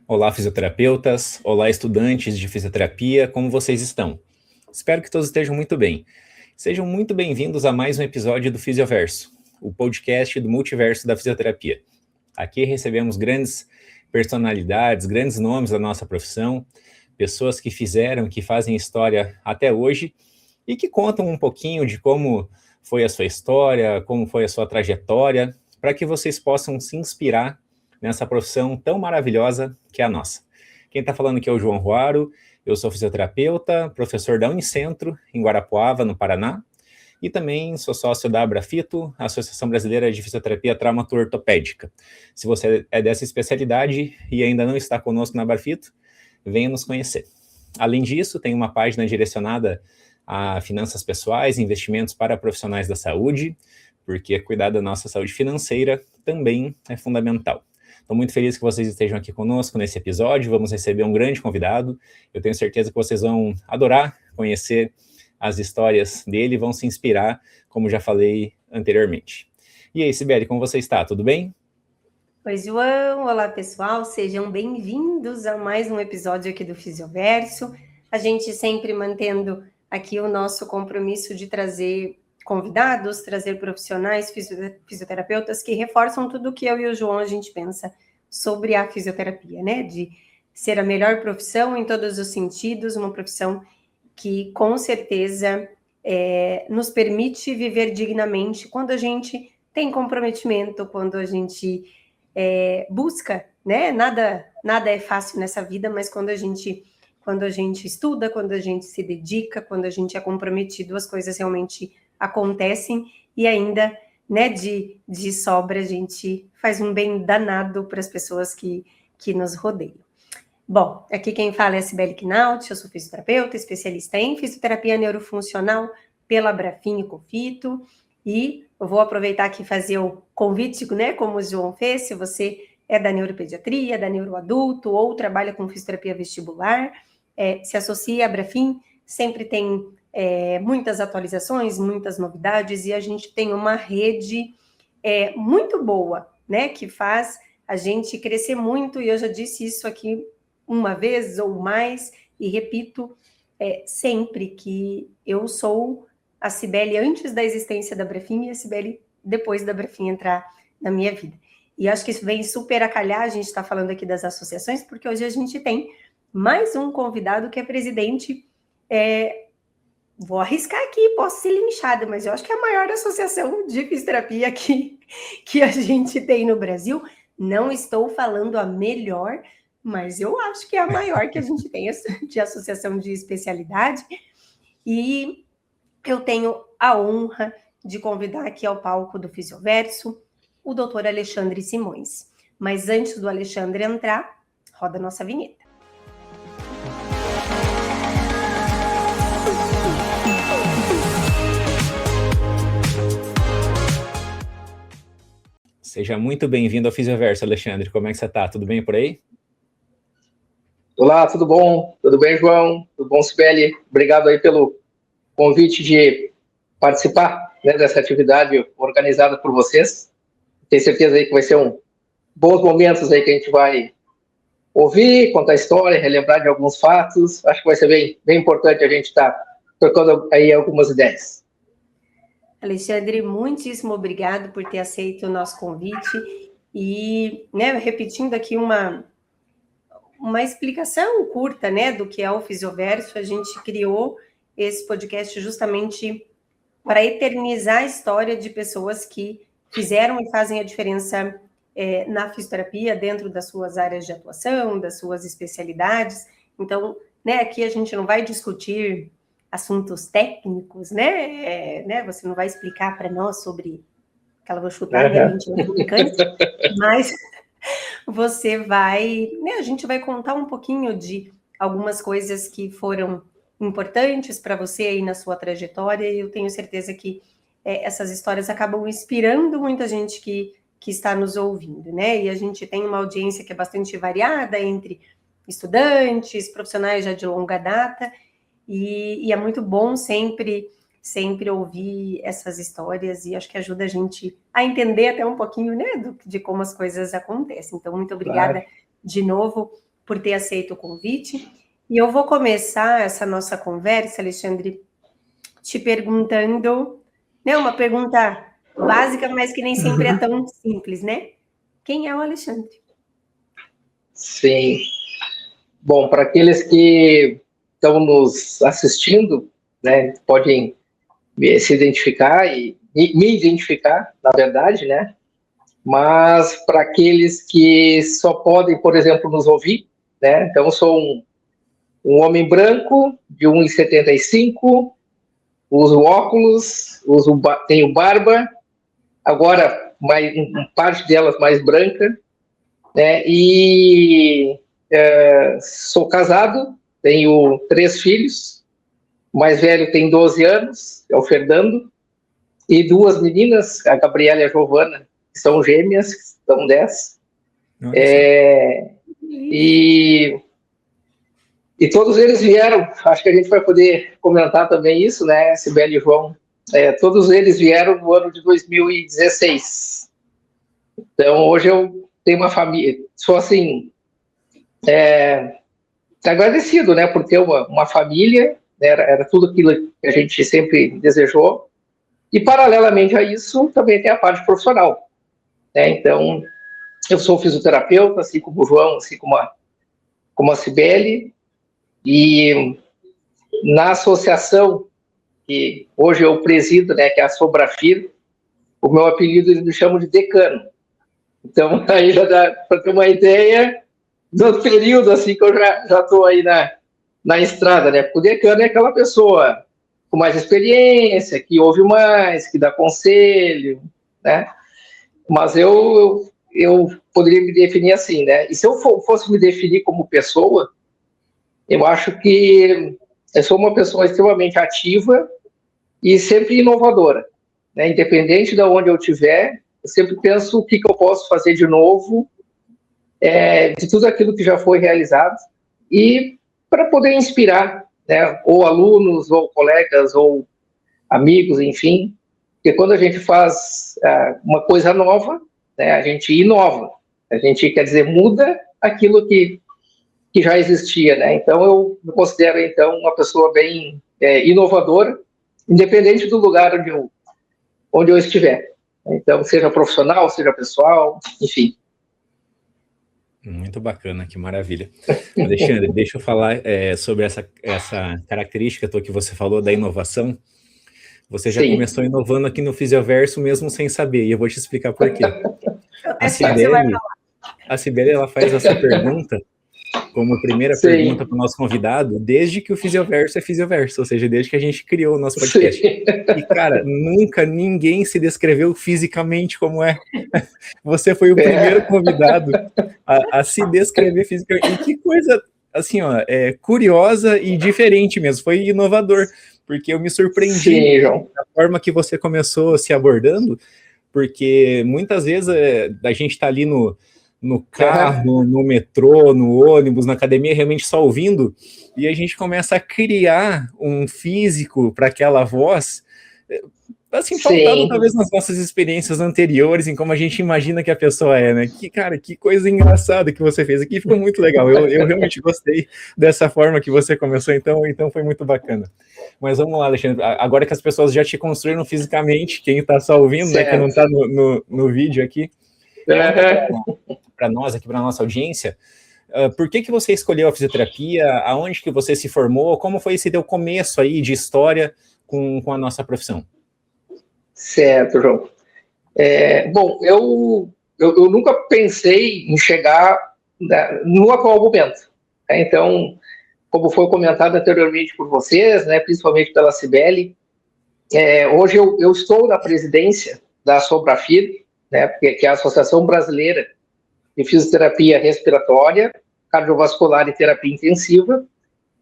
Olá, fisioterapeutas. Olá, estudantes de fisioterapia. Como vocês estão? Espero que todos estejam muito bem. Sejam muito bem-vindos a mais um episódio do Fisioverso, o podcast do multiverso da fisioterapia. Aqui recebemos grandes personalidades, grandes nomes da nossa profissão, pessoas que fizeram, que fazem história até hoje e que contam um pouquinho de como foi a sua história, como foi a sua trajetória, para que vocês possam se inspirar nessa profissão tão maravilhosa que é a nossa. Quem está falando aqui é o João Ruaro, eu sou fisioterapeuta, professor da Unicentro, em Guarapuava, no Paraná, e também sou sócio da Abrafito, Associação Brasileira de Fisioterapia Traumato-Ortopédica. Se você é dessa especialidade e ainda não está conosco na Abrafito, venha nos conhecer. Além disso, tem uma página direcionada a finanças pessoais, investimentos para profissionais da saúde, porque cuidar da nossa saúde financeira também é fundamental. Estou muito feliz que vocês estejam aqui conosco nesse episódio. Vamos receber um grande convidado. Eu tenho certeza que vocês vão adorar conhecer as histórias dele, vão se inspirar, como já falei anteriormente. E aí, Sibeli, como você está? Tudo bem? Oi, João. Olá, pessoal. Sejam bem-vindos a mais um episódio aqui do Fisioverso. A gente sempre mantendo aqui o nosso compromisso de trazer convidados, trazer profissionais, fisioterapeutas que reforçam tudo que eu e o João a gente pensa sobre a fisioterapia, né? De ser a melhor profissão em todos os sentidos, uma profissão que com certeza nos permite viver dignamente quando a gente tem comprometimento, quando a gente busca, né? Nada é fácil nessa vida, mas quando a gente estuda, quando a gente se dedica, quando a gente é comprometido, as coisas realmente acontecem e ainda, né, de sobra, a gente faz um bem danado para as pessoas que nos rodeiam. Bom, aqui quem fala é a Sibeli Knaut, eu sou fisioterapeuta, especialista em fisioterapia neurofuncional pela Abrafin e Cofito, e eu vou aproveitar aqui e fazer o convite, né, como o João fez, se você é da neuropediatria, da neuroadulto ou trabalha com fisioterapia vestibular, se associe à Abrafin, sempre tem muitas atualizações, muitas novidades, e a gente tem uma rede muito boa, né, que faz a gente crescer muito, e eu já disse isso aqui uma vez ou mais, e repito sempre que eu sou a Sibeli antes da existência da Abrafin e a Sibeli depois da Abrafin entrar na minha vida. E acho que isso vem super a calhar, a gente está falando aqui das associações, porque hoje a gente tem mais um convidado que é presidente, vou arriscar aqui, posso ser linchada, mas eu acho que é a maior associação de fisioterapia que a gente tem no Brasil. Não estou falando a melhor, mas eu acho que é a maior que a gente tem de associação de especialidade. E eu tenho a honra de convidar aqui ao palco do Fisioverso o doutor Alexandre Simões. Mas antes do Alexandre entrar, roda a nossa vinheta. Seja muito bem-vindo ao Fisioverso, Alexandre. Como é que você está? Tudo bem por aí? Olá, tudo bom? Tudo bem, João? Tudo bom, Sibeli? Obrigado aí pelo convite de participar, né, dessa atividade organizada por vocês. Tenho certeza aí que vai ser bons momentos aí que a gente vai ouvir, contar história, relembrar de alguns fatos. Acho que vai ser bem importante a gente estar trocando aí algumas ideias. Alexandre, muitíssimo obrigado por ter aceito o nosso convite e, né, repetindo aqui uma explicação curta, né, do que é o Fisioverso. A gente criou esse podcast justamente para eternizar a história de pessoas que fizeram e fazem a diferença na fisioterapia dentro das suas áreas de atuação, das suas especialidades. Então, né, aqui a gente não vai discutir assuntos técnicos, né? Você não vai explicar para nós sobre aquela vou chutar minha mente republicana, mas você vai, né, a gente vai contar um pouquinho de algumas coisas que foram importantes para você aí na sua trajetória, e eu tenho certeza que essas histórias acabam inspirando muita gente que está nos ouvindo, né? E a gente tem uma audiência que é bastante variada entre estudantes, profissionais já de longa data, e é muito bom sempre ouvir essas histórias, e acho que ajuda a gente a entender até um pouquinho, né, de como as coisas acontecem. Então, muito obrigada de novo por ter aceito o convite. E eu vou começar essa nossa conversa, Alexandre, te perguntando, né, uma pergunta básica, mas que nem sempre é tão simples, né? Quem é o Alexandre? Sim. Bom, para aqueles que estão nos assistindo, né, podem se identificar e me identificar, na verdade, né? Mas para aqueles que só podem, por exemplo, nos ouvir, né? Então, eu sou um homem branco de 1,75, uso óculos, tenho barba, agora parte delas mais branca, né? E sou casado, tenho 3 filhos, o mais velho tem 12 anos, é o Fernando, e 2 meninas, a Gabriela e a Giovana, que são gêmeas, que são 10. E todos eles vieram, acho que a gente vai poder comentar também isso, né, Sibeli e João, todos eles vieram no ano de 2016. Então, hoje eu tenho uma família, sou assim, agradecido, né, por ter uma família, né, era tudo aquilo que a gente sempre desejou, e paralelamente a isso, também tem a parte profissional, né, então, eu sou fisioterapeuta, assim como o João, assim como a Sibeli, e na associação que hoje eu presido, né, que é a Sobrafir, o meu apelido eles me chamam de decano. Então, aí já dá para ter uma ideia do período assim que eu já estou aí na estrada, né? Porque o decano é aquela pessoa com mais experiência, que ouve mais, que dá conselho, né? Mas eu poderia me definir assim, né? E se eu fosse me definir como pessoa, eu acho que eu sou uma pessoa extremamente ativa e sempre inovadora, né? Independente de onde eu estiver, eu sempre penso o que eu posso fazer de novo, de tudo aquilo que já foi realizado, e para poder inspirar, né? Ou alunos, ou colegas, ou amigos, enfim, porque quando a gente faz uma coisa nova, né, a gente inova, a gente, quer dizer, muda aquilo que já existia, né? Então, eu me considero, então, uma pessoa bem inovadora, independente do lugar onde eu estiver. Então, seja profissional, seja pessoal, enfim. Muito bacana, que maravilha. Alexandre, deixa eu falar sobre essa característica que você falou da inovação. Você já começou inovando aqui no Fisioverso mesmo sem saber, e eu vou te explicar por quê. A Sibeli, ela faz essa pergunta como primeira pergunta para o nosso convidado, desde que o Fisioverso é Fisioverso, ou seja, desde que a gente criou o nosso podcast. E, cara, nunca ninguém se descreveu fisicamente como é. Você foi o primeiro convidado a se descrever fisicamente. E que coisa, assim, ó, curiosa e diferente mesmo, foi inovador, porque eu me surpreendi da forma que você começou se abordando, porque muitas vezes a gente está ali no carro, no metrô, no ônibus, na academia, realmente só ouvindo, e a gente começa a criar um físico para aquela voz, assim, pautado talvez nas nossas experiências anteriores, em como a gente imagina que a pessoa é, né? Que coisa engraçada que você fez aqui, ficou muito legal, eu realmente gostei dessa forma que você começou, então foi muito bacana. Mas vamos lá, Alexandre, agora que as pessoas já te construíram fisicamente, quem está só ouvindo, né, que não está no vídeo aqui, para nós, aqui para a nossa audiência, por que você escolheu a fisioterapia, aonde que você se formou, como foi esse teu começo aí de história com a nossa profissão? Certo, João. Bom, eu nunca pensei em chegar no atual momento. Então, como foi comentado anteriormente por vocês, né, principalmente pela Sibeli, hoje eu estou na presidência da Sobrafir, né, que é a Associação Brasileira de Fisioterapia Respiratória, Cardiovascular e Terapia Intensiva,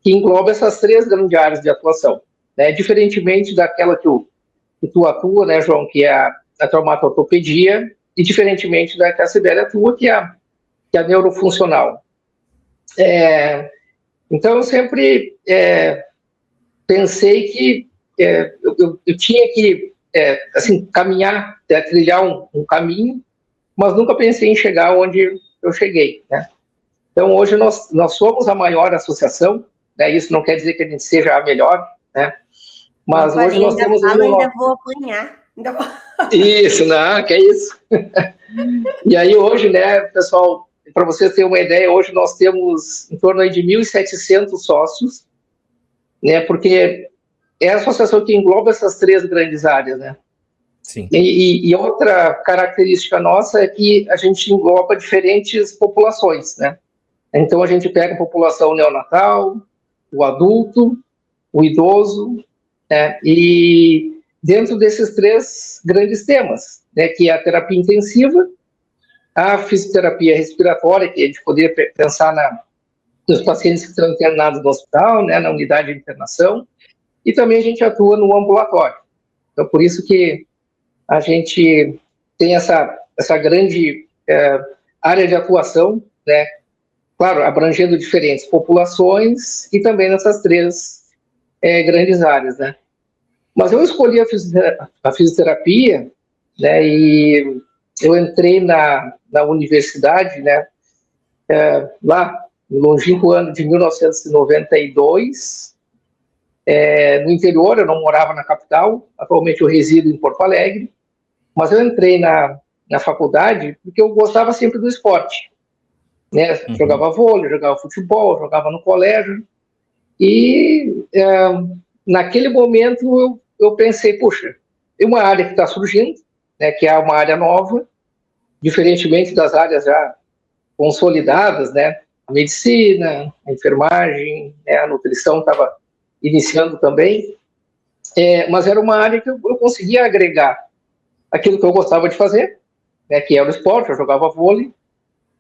que engloba essas 3 grandes áreas de atuação, né, diferentemente daquela que tu atua, né, João, que é a traumato-ortopedia, e diferentemente da que a Sibeli atua, que é a neurofuncional. Então, eu sempre pensei que eu tinha que assim, caminhar, trilhar um caminho, mas nunca pensei em chegar onde eu cheguei, né? Então, hoje nós somos a maior associação, né? Isso não quer dizer que a gente seja a melhor, né? Mas hoje nós temos... ainda vou apanhar. Isso, não, que é isso. E aí hoje, né, pessoal, para vocês terem uma ideia, hoje nós temos em torno aí de 1.700 sócios, né, porque é a associação que engloba essas 3 grandes áreas, né? Sim. E outra característica nossa é que a gente engloba diferentes populações, né? Então a gente pega a população neonatal, o adulto, o idoso, né? E dentro desses 3 grandes temas, né, que é a terapia intensiva, a fisioterapia respiratória, que a gente poderia pensar nos pacientes que estão internados no hospital, né, na unidade de internação, e também a gente atua no ambulatório. Então, por isso que a gente tem essa grande área de atuação, né, claro, abrangendo diferentes populações e também nessas 3 grandes áreas, né. Mas eu escolhi a fisioterapia, né, e eu entrei na universidade, né, lá no longínquo ano de 1992, no interior. Eu não morava na capital, atualmente eu resido em Porto Alegre, mas eu entrei na faculdade porque eu gostava sempre do esporte, né, jogava vôlei, jogava futebol, jogava no colégio, e naquele momento eu pensei, puxa, é uma área que está surgindo, né, que é uma área nova, diferentemente das áreas já consolidadas, né, a medicina, a enfermagem, né, a nutrição estava iniciando também, mas era uma área que eu conseguia agregar aquilo que eu gostava de fazer, né, que era o esporte. Eu jogava vôlei,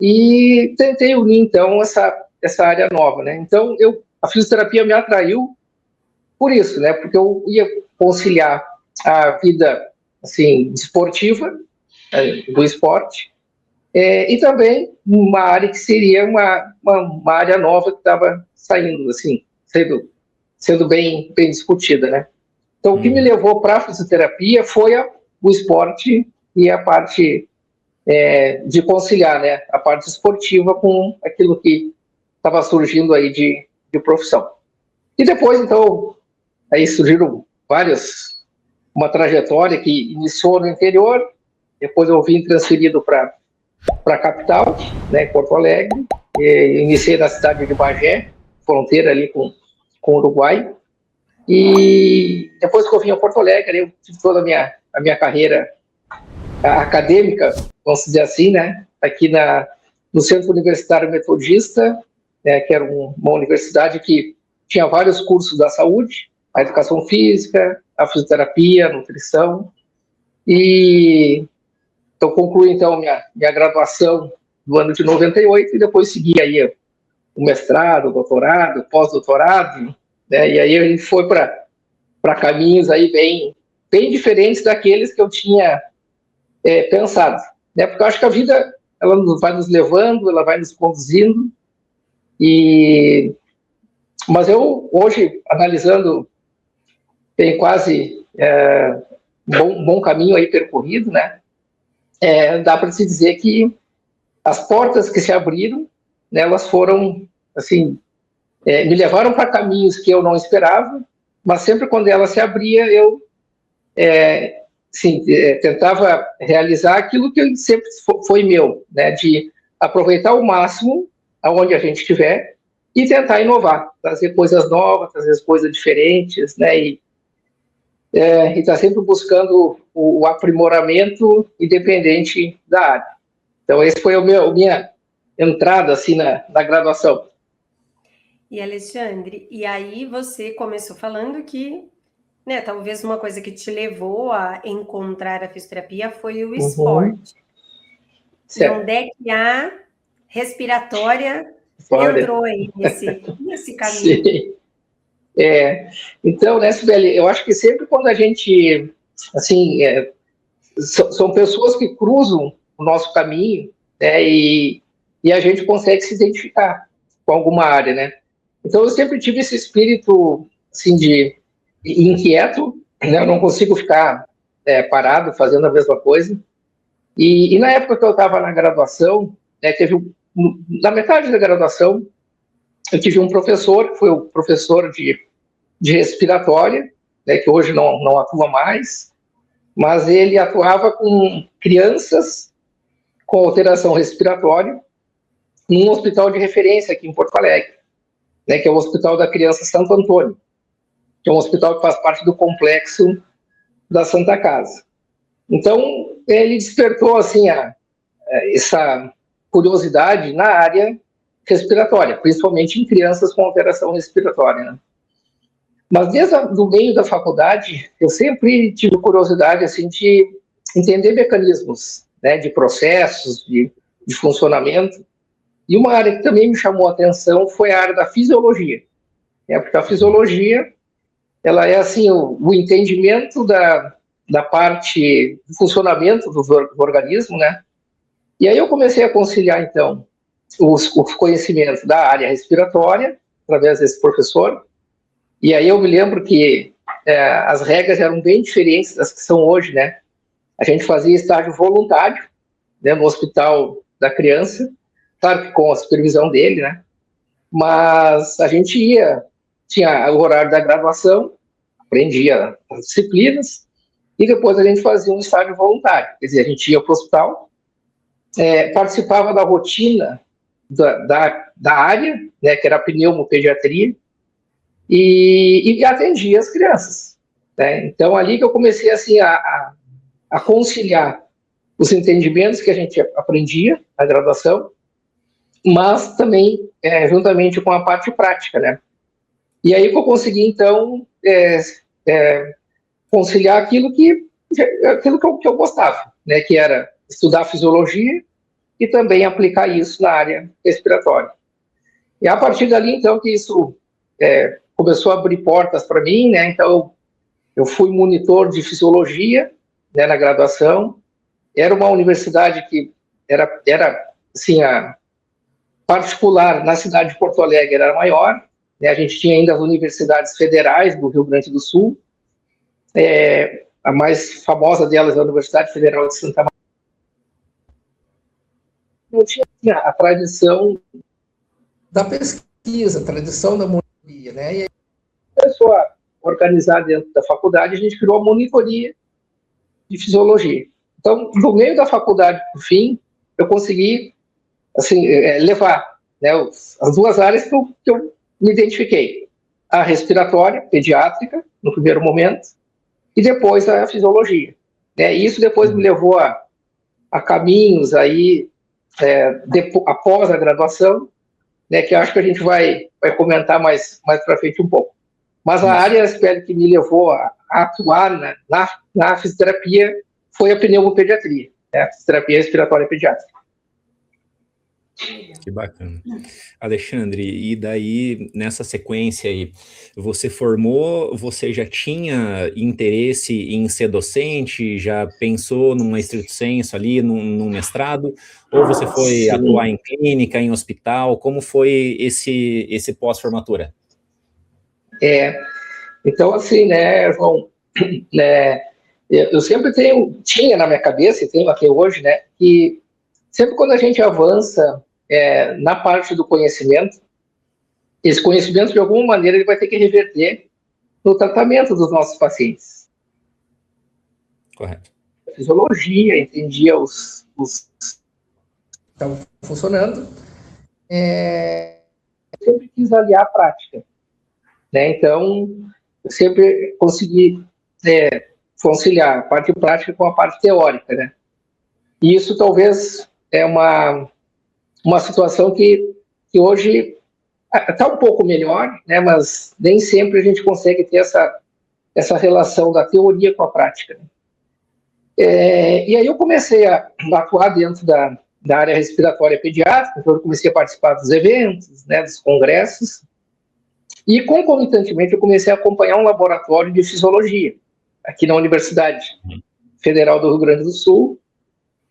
e tentei unir, então, essa área nova, né. Então, a fisioterapia me atraiu por isso, né, porque eu ia conciliar a vida, assim, esportiva, do esporte, e também uma área que seria uma área nova que estava saindo, assim, sendo bem discutida, né. Então, o que me levou para a fisioterapia foi o esporte e a parte de conciliar, né, a parte esportiva com aquilo que estava surgindo aí de profissão. E depois, então, aí surgiram uma trajetória que iniciou no interior, depois eu vim transferido para a capital, né, Porto Alegre, iniciei na cidade de Bagé, fronteira ali com o Uruguai, e depois que eu vim a Porto Alegre, eu tive toda a minha carreira acadêmica, vamos dizer assim, né, aqui no Centro Universitário Metodista, né, que era uma universidade que tinha vários cursos da saúde, a educação física, a fisioterapia, a nutrição, e então concluí então minha graduação no ano de 98, e depois segui aí o mestrado, o doutorado, o pós-doutorado, né, e aí a gente foi para caminhos aí bem diferentes daqueles que eu tinha pensado, né, porque eu acho que a vida, ela vai nos levando, ela vai nos conduzindo, mas eu hoje, analisando, tem quase um bom caminho aí percorrido, né, dá para se dizer que as portas que se abriram, né, elas foram, assim, me levaram para caminhos que eu não esperava, mas sempre quando ela se abria, eu tentava realizar aquilo que sempre foi meu, né, de aproveitar ao máximo aonde a gente estiver e tentar inovar, trazer coisas novas, trazer coisas diferentes, né, e estar sempre buscando o aprimoramento independente da área. Então, esse foi a minha entrada, assim, na graduação. E, Alexandre, e aí você começou falando que, né, talvez uma coisa que te levou a encontrar a fisioterapia foi o esporte. Certo. E onde é que a respiratória entrou aí nesse caminho? Sim. Então, né, Sibeli, eu acho que sempre quando a gente, assim, são pessoas que cruzam o nosso caminho, né, e a gente consegue se identificar com alguma área, né. Então, eu sempre tive esse espírito, assim, de inquieto, né, eu não consigo ficar parado fazendo a mesma coisa. E na época que eu estava na graduação, né, teve na metade da graduação, eu tive um professor, que foi o professor de respiratória, né, que hoje não atua mais, mas ele atuava com crianças com alteração respiratória num hospital de referência aqui em Porto Alegre, né, que é o Hospital da Criança Santo Antônio, que é um hospital que faz parte do complexo da Santa Casa. Então, ele despertou assim, essa curiosidade na área respiratória, principalmente em crianças com alteração respiratória, né? Mas desde o meio da faculdade, eu sempre tive curiosidade assim, de entender mecanismos, né, de processos, de funcionamento. E uma área que também me chamou a atenção foi a área da fisiologia. Porque a fisiologia, ela é assim, o entendimento da parte do funcionamento do organismo, né? E aí eu comecei a conciliar, então, os conhecimentos da área respiratória, através desse professor. E aí eu me lembro que as regras eram bem diferentes das que são hoje, né? A gente fazia estágio voluntário, né, no hospital da criança, claro que com a supervisão dele, né? Mas a gente tinha o horário da graduação, aprendia as disciplinas, e depois a gente fazia um estágio voluntário. Quer dizer, a gente ia para o hospital, participava da rotina da área, né, que era a pneumopediatria, e atendia as crianças, né? Então, ali que eu comecei assim, a conciliar os entendimentos que a gente aprendia na graduação, mas também juntamente com a parte prática, né? E aí que eu consegui, então, conciliar aquilo que eu gostava, né? Que era estudar fisiologia e também aplicar isso na área respiratória. E a partir dali, então, que isso começou a abrir portas para mim, né? Então, eu fui monitor de fisiologia, né, na graduação. Era uma universidade que era assim, a particular na cidade de Porto Alegre era maior, né? A gente tinha ainda as universidades federais do Rio Grande do Sul. A mais famosa delas é a Universidade Federal de Santa Maria. Não tinha a tradição da pesquisa, a tradição da monitoria, né? E aí começou a organizar dentro da faculdade, a gente criou a monitoria de fisiologia. Então, no meio da faculdade, por fim, eu consegui assim, levar, né, as duas áreas que eu me identifiquei. A respiratória, pediátrica, no primeiro momento, e depois a fisiologia. Né? E isso depois me levou a caminhos aí, após a graduação, né, que eu acho que a gente vai comentar mais para frente um pouco. Mas a área, espero, que me levou a atuar na fisioterapia foi a pneumopediatria, né, a fisioterapia respiratória pediátrica. Que bacana. Alexandre, e daí, nessa sequência aí, você formou, você já tinha interesse em ser docente, já pensou numa estrito sensu ali, num mestrado, ou você foi atuar em clínica, em hospital, como foi esse pós-formatura? Então, assim, né, João, né, eu sempre tinha na minha cabeça, e tenho até hoje, né, que sempre quando a gente avança na parte do conhecimento, esse conhecimento, de alguma maneira, ele vai ter que reverter no tratamento dos nossos pacientes. Correto. A fisiologia, entendia os estavam funcionando, sempre quis aliar a prática, né? Então, eu sempre consegui conciliar a parte prática com a parte teórica, né? E isso talvez é uma situação que hoje está um pouco melhor, né? Mas nem sempre a gente consegue ter essa relação da teoria com a prática, né? E aí eu comecei a atuar dentro da área respiratória pediátrica, então eu comecei a participar dos eventos, né, dos congressos, e concomitantemente eu comecei a acompanhar um laboratório de fisiologia aqui na Universidade Federal do Rio Grande do Sul,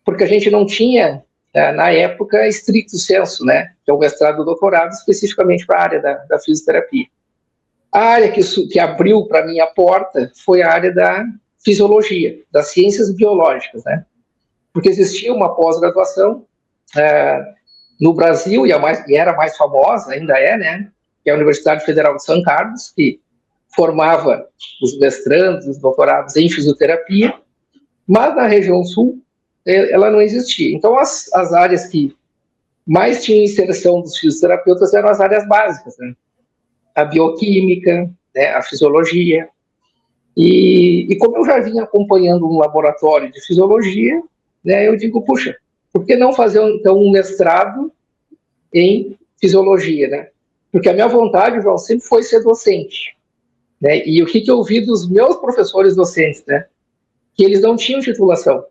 porque a gente não tinha, na época, estricto sensu, né, que é o mestrado e doutorado especificamente para a área da fisioterapia. A área que abriu para mim a porta foi a área da fisiologia, das ciências biológicas, né, porque existia uma pós-graduação no Brasil, e era mais famosa, ainda é, né? Que é a Universidade Federal de São Carlos, que formava os mestrandos, os doutorados em fisioterapia, mas na região sul ela não existia. Então, as áreas que mais tinham inserção dos fisioterapeutas eram as áreas básicas, né? A bioquímica, né? A fisiologia. E como eu já vinha acompanhando um laboratório de fisiologia, né, eu digo, puxa, por que não fazer, então, um mestrado em fisiologia, né? Porque a minha vontade, João, sempre foi ser docente, né? E o que eu vi dos meus professores docentes, né? Que eles não tinham titulação.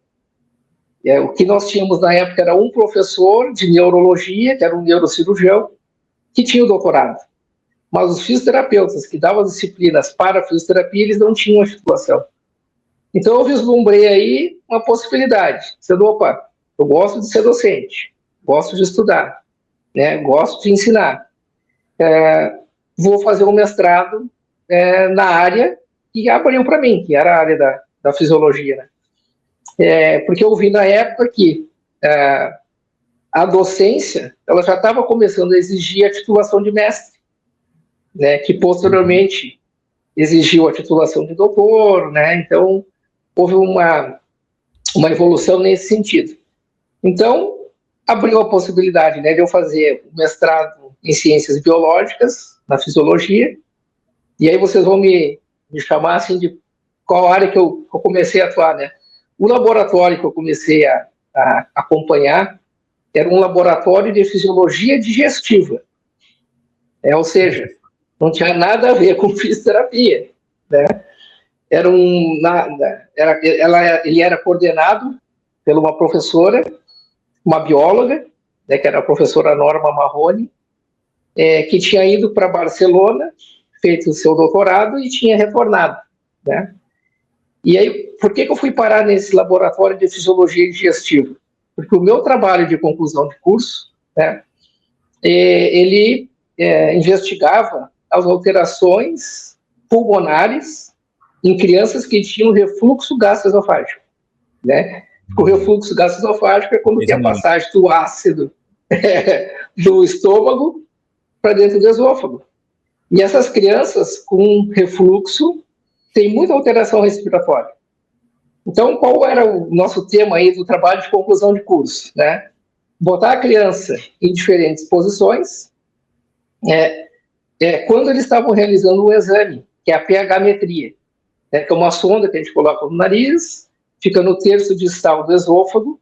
O que nós tínhamos na época era um professor de neurologia, que era um neurocirurgião, que tinha o doutorado. Mas os fisioterapeutas que davam disciplinas para a fisioterapia, eles não tinham a titulação. Então eu vislumbrei aí uma possibilidade. Dizendo, opa, eu gosto de ser docente, gosto de estudar, né? Gosto de ensinar. Vou fazer um mestrado na área que abriu para mim, que era a área da fisiologia, né? Porque eu vi na época que a docência ela já estava começando a exigir a titulação de mestre, né? Que posteriormente exigiu a titulação de doutor, né? Então houve uma evolução nesse sentido. Então abriu a possibilidade, né, de eu fazer um mestrado em ciências biológicas, na fisiologia, e aí vocês vão me chamar assim de qual área que eu comecei a atuar, né? O laboratório que eu comecei a acompanhar era um laboratório de fisiologia digestiva, ou seja, não tinha nada a ver com fisioterapia, né? Ele era coordenado por uma professora, uma bióloga, né, que era a professora Norma Marrone, que tinha ido para Barcelona, feito o seu doutorado e tinha retornado, né? E aí, por que eu fui parar nesse laboratório de fisiologia digestiva? Porque o meu trabalho de conclusão de curso, né, ele investigava as alterações pulmonares em crianças que tinham refluxo gastroesofágico, né? O refluxo gastroesofágico é quando tem a passagem do ácido do estômago para dentro do esôfago. E essas crianças com refluxo têm muita alteração respiratória. Então, qual era o nosso tema aí do trabalho de conclusão de curso, né? Botar a criança em diferentes posições, quando eles estavam realizando um exame, que é a pH-metria, né, que é uma sonda que a gente coloca no nariz, fica no terço distal do esôfago,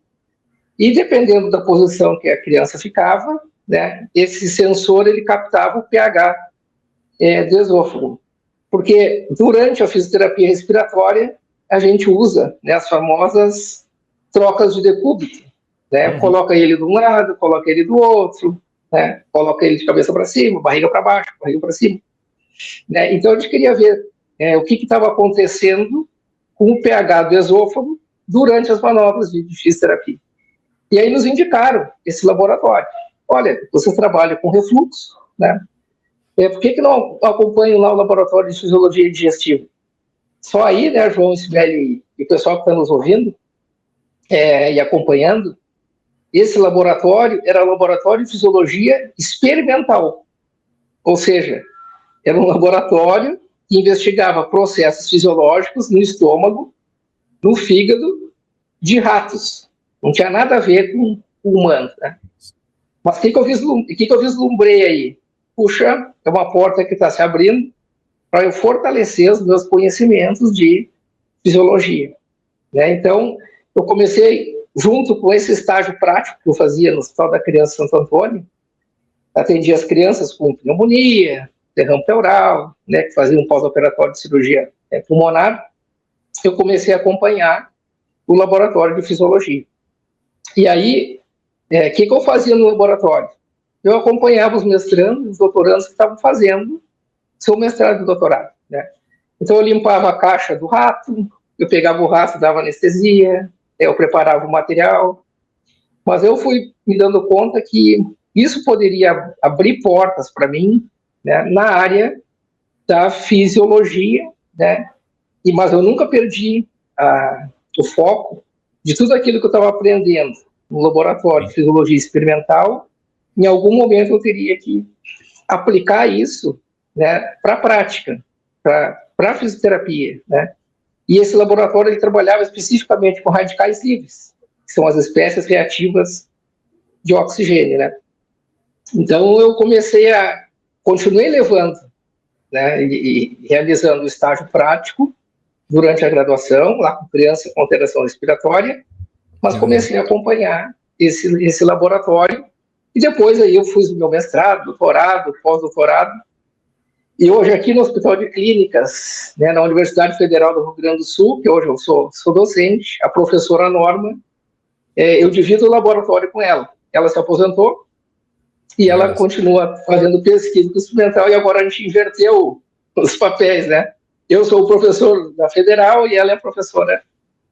e dependendo da posição que a criança ficava, né, esse sensor ele captava o pH do esôfago. Porque durante a fisioterapia respiratória, a gente usa, né, as famosas trocas de decúbito, né? Coloca ele de um lado, coloca ele do outro, né? Coloca ele de cabeça para cima, barriga para baixo, barriga para cima, né? Então a gente queria ver o que estava acontecendo com o pH do esôfago durante as manobras de fisioterapia. E aí nos indicaram esse laboratório. Olha, você trabalha com refluxo, né? Por que não acompanham lá o laboratório de fisiologia digestiva? Só aí, né, João Sibeli e o pessoal que está nos ouvindo e acompanhando, esse laboratório era o laboratório de fisiologia experimental. Ou seja, era um laboratório que investigava processos fisiológicos no estômago, no fígado, de ratos. Não tinha nada a ver com o humano, né? Mas o que eu vislumbrei aí? Puxa, é uma porta que está se abrindo para eu fortalecer os meus conhecimentos de fisiologia, né? Então, eu comecei, junto com esse estágio prático que eu fazia no Hospital da Criança Santo Antônio, atendia as crianças com pneumonia, derrame pleural, né, que faziam um pós-operatório de cirurgia pulmonar. Eu comecei a acompanhar o laboratório de fisiologia. E aí, o que eu fazia no laboratório? Eu acompanhava os mestrandos, os doutorandos que estavam fazendo seu mestrado e doutorado, né? Então eu limpava a caixa do rato, eu pegava o rato, dava anestesia, eu preparava o material, mas eu fui me dando conta que isso poderia abrir portas para mim, né, na área da fisiologia, né? Mas eu nunca perdi o foco de tudo aquilo que eu estava aprendendo no laboratório de fisiologia experimental em algum momento eu teria que aplicar isso, né, para a prática, para a fisioterapia, né? E esse laboratório ele trabalhava especificamente com radicais livres, que são as espécies reativas de oxigênio, né? Então eu continuei levando, né, e realizando o estágio prático durante a graduação, lá com criança com alteração respiratória, mas comecei a acompanhar esse laboratório, e depois aí eu fiz o meu mestrado, doutorado, pós-doutorado, e hoje aqui no Hospital de Clínicas, né, na Universidade Federal do Rio Grande do Sul, que hoje eu sou docente, a professora Norma, eu divido o laboratório com ela. Ela se aposentou e ela continua fazendo pesquisa experimental, e agora a gente inverteu os papéis, né? Eu sou o professor da Federal e ela é a professora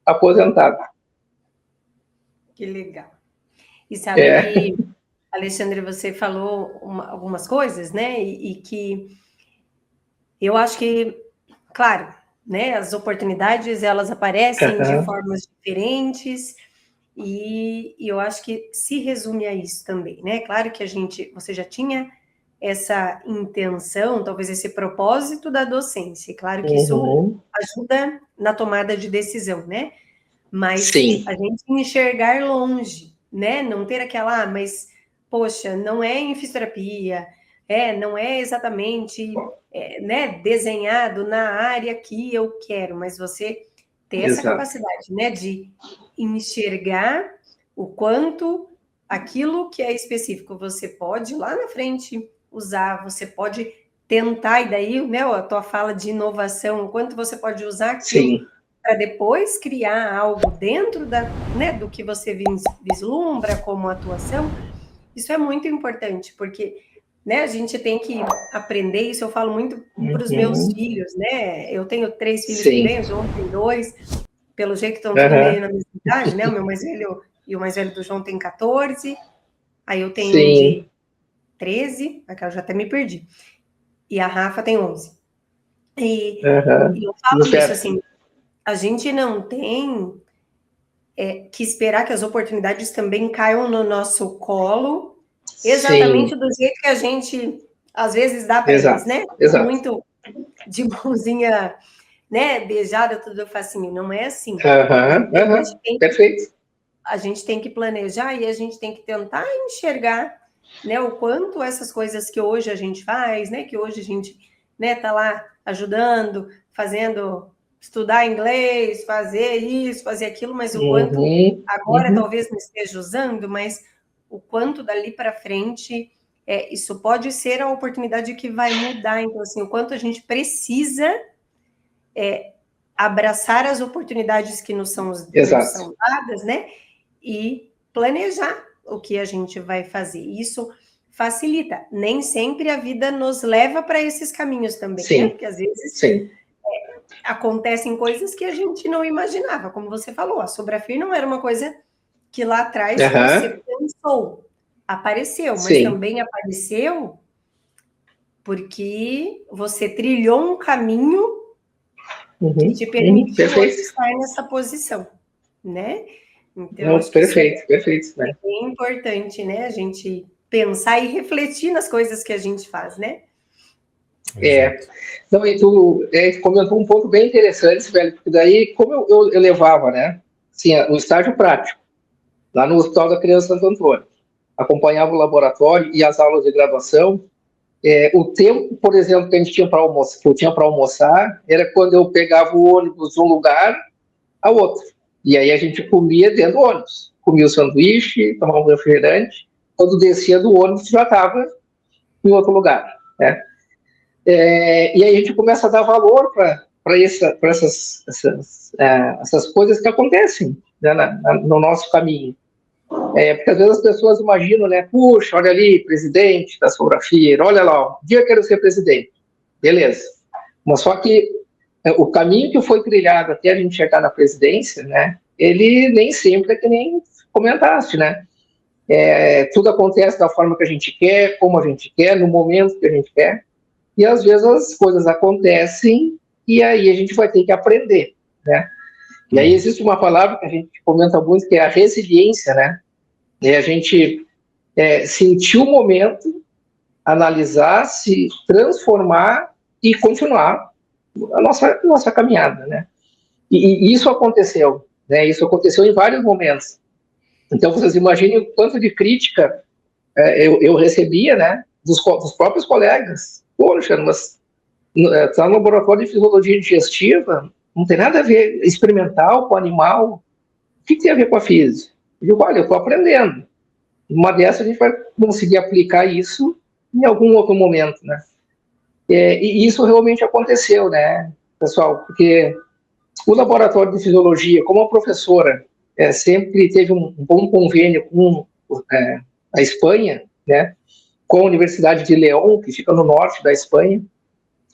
aposentada. Que legal. E sabe que, Alexandre, você falou algumas coisas, né? E que eu acho que, claro, né? As oportunidades, elas aparecem de formas diferentes, e eu acho que se resume a isso também, né? Claro que você já tinha essa intenção, talvez esse propósito da docência, claro que isso ajuda na tomada de decisão, né? Mas a gente enxergar longe, né? Não ter aquela, mas, poxa, não é em fisioterapia, não é exatamente né, desenhado na área que eu quero, mas você ter essa capacidade, né, de enxergar o quanto aquilo que é específico você pode lá na frente usar, você pode tentar, e daí, né, a tua fala de inovação, o quanto você pode usar aquilo para depois criar algo dentro né, do que você vislumbra como atuação. Isso é muito importante, porque, né, a gente tem que aprender isso. Eu falo muito para os meus filhos, né? Eu tenho 3 filhos também, o João tem 2, pelo jeito estão tudo meio na mesma idade, né? O meu mais velho e o mais velho do João tem 14, aí eu tenho um de 13, aquela eu já até me perdi, e a Rafa tem 11. E eu falo isso assim, a gente não tem que esperar que as oportunidades também caiam no nosso colo, exatamente do jeito que a gente, às vezes, dá para eles, né? Muito de mãozinha, né, beijada, tudo facinho. Não é assim. Perfeito. A gente tem que planejar e a gente tem que tentar enxergar, né, o quanto essas coisas que hoje a gente faz, né, que hoje a gente, né, tá lá ajudando, fazendo, estudar inglês, fazer isso, fazer aquilo, mas o quanto agora talvez não esteja usando, mas o quanto dali para frente isso pode ser a oportunidade que vai mudar. Então, assim, o quanto a gente precisa abraçar as oportunidades que nos são dadas, né? E planejar o que a gente vai fazer. Isso facilita. Nem sempre a vida nos leva para esses caminhos também, né? Porque às vezes acontecem coisas que a gente não imaginava. Como você falou, a Sobrafir não era uma coisa que lá atrás você pensou. Apareceu, mas também apareceu porque você trilhou um caminho que te permitiu hoje estar nessa posição, né? Então, perfeito. Né? É bem importante, né? A gente pensar e refletir nas coisas que a gente faz, né? Não, e tu comentou um ponto bem interessante, velho, porque daí, como eu levava, né, assim, o estágio prático, lá no Hospital da Criança Santo Antônio, acompanhava o laboratório e as aulas de graduação, o tempo, por exemplo, que a gente tinha para almoçar, que eu tinha para almoçar, era quando eu pegava o ônibus de um lugar ao outro, e aí a gente comia dentro do ônibus, comia o sanduíche, tomava um refrigerante, quando descia do ônibus já estava em outro lugar, né? E aí a gente começa a dar valor para essas coisas que acontecem, né, no nosso caminho. Porque às vezes as pessoas imaginam, né? Puxa, olha ali, presidente da Sobrafir, olha lá, um dia eu quero ser presidente. Beleza. Mas só que o caminho que foi trilhado até a gente chegar na presidência, né? Ele nem sempre é que nem comentaste, né? Tudo acontece da forma que a gente quer, como a gente quer, no momento que a gente quer. E às vezes as coisas acontecem e aí a gente vai ter que aprender, né? E aí existe uma palavra que a gente comenta muito, que é a resiliência, né? E a gente sentir o momento, analisar, se transformar e continuar a nossa caminhada, né? E isso aconteceu, né? Isso aconteceu em vários momentos. Então, vocês imaginem o quanto de crítica eu recebia, né? Dos próprios colegas. Poxa, mas está no laboratório de fisiologia digestiva, não tem nada a ver experimental com animal. O que tem a ver com a física? Eu digo, olha, eu estou aprendendo. Uma dessas a gente vai conseguir aplicar isso em algum outro momento, né? E isso realmente aconteceu, né, pessoal? Porque o laboratório de fisiologia, como a professora sempre teve um bom convênio com a Espanha, né, com a Universidade de León, que fica no norte da Espanha.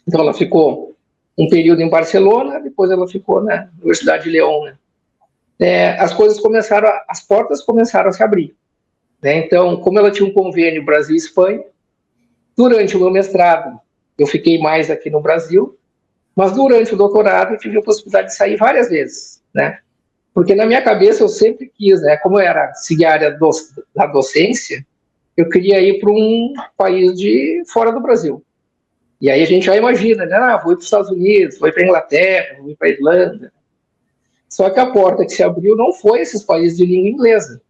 Então, ela ficou um período em Barcelona, depois ela ficou na Universidade de León, né? As portas começaram a se abrir, né? Então, como ela tinha um convênio Brasil e Espanha, durante o meu mestrado, eu fiquei mais aqui no Brasil, mas durante o doutorado eu tive a possibilidade de sair várias vezes, né? Porque na minha cabeça eu sempre quis, né? Como eu seguia a área da docência, eu queria ir para um país de fora do Brasil. E aí a gente já imagina, né? Vou ir para os Estados Unidos, vou ir para a Inglaterra, vou ir para a Irlanda. Só que a porta que se abriu não foi esses países de língua inglesa,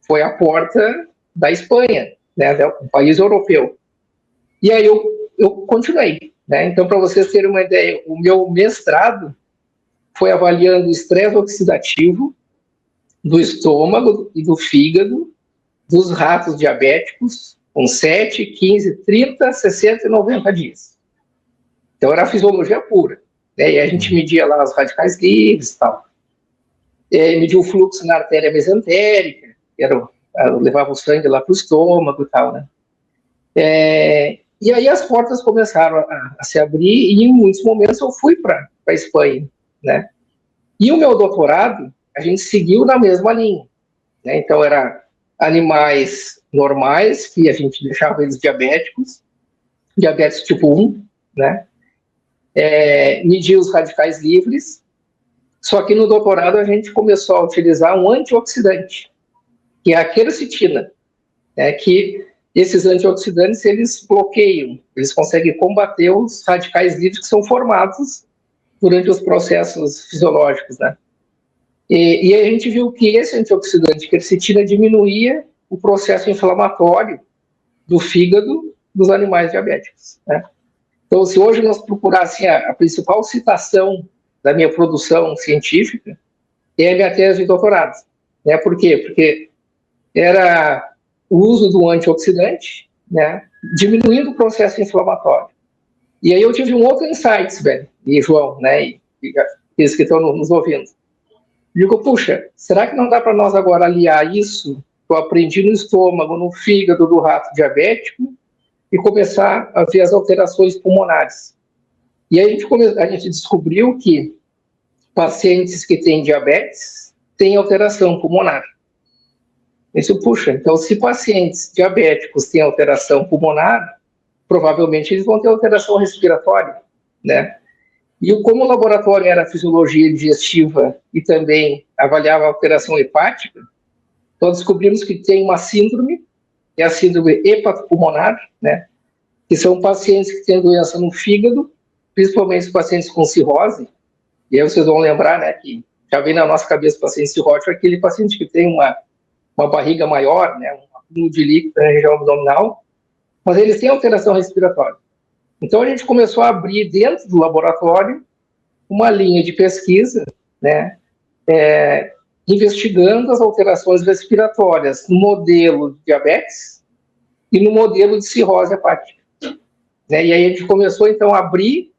foi a porta da Espanha, né? Um país europeu. E aí eu continuei, né? Então, para vocês terem uma ideia, o meu mestrado foi avaliando o estresse oxidativo do estômago e do fígado dos ratos diabéticos com 7, 15, 30, 60 e 90 dias. Então, era a fisiologia pura, né? E a gente media lá os radicais livres e tal. Media o fluxo na artéria mesentérica, levava o sangue lá para o estômago e tal, né? E aí as portas começaram a se abrir e em muitos momentos eu fui para a Espanha, né? E o meu doutorado, a gente seguiu na mesma linha, né? Então, era animais normais, que a gente deixava eles diabéticos, diabetes tipo 1, né? Medir os radicais livres, só que no doutorado a gente começou a utilizar um antioxidante, que é a quercetina, né? Que esses antioxidantes, eles bloqueiam, eles conseguem combater os radicais livres que são formados durante os processos fisiológicos, né? E a gente viu que esse antioxidante, quercetina, diminuía o processo inflamatório do fígado dos animais diabéticos, né? Então, se hoje nós procurássemos a principal citação da minha produção científica, é a minha tese de doutorado, né? Por quê? Porque era o uso do antioxidante, né, diminuindo o processo inflamatório. E aí eu tive um outro insight, velho, e João, né, e eles que estão nos ouvindo. Digo, puxa, será que não dá para nós agora aliar isso que eu aprendi no estômago, no fígado do rato diabético e começar a ver as alterações pulmonares? E aí a gente descobriu que pacientes que têm diabetes têm alteração pulmonar. Isso, puxa, então se pacientes diabéticos têm alteração pulmonar, provavelmente eles vão ter alteração respiratória, né? E como o laboratório era fisiologia digestiva e também avaliava a alteração hepática, então descobrimos que tem uma síndrome, que é a síndrome hepatopulmonar, né? Que são pacientes que têm doença no fígado, principalmente os pacientes com cirrose, e aí vocês vão lembrar, né, que já vem na nossa cabeça o paciente cirrótico, aquele paciente que tem uma barriga maior, né, um acúmulo de líquido na região abdominal, mas eles têm alteração respiratória. Então, a gente começou a abrir dentro do laboratório uma linha de pesquisa, né, investigando as alterações respiratórias no modelo de diabetes e no modelo de cirrose hepática, né? E aí a gente começou, então, a abrir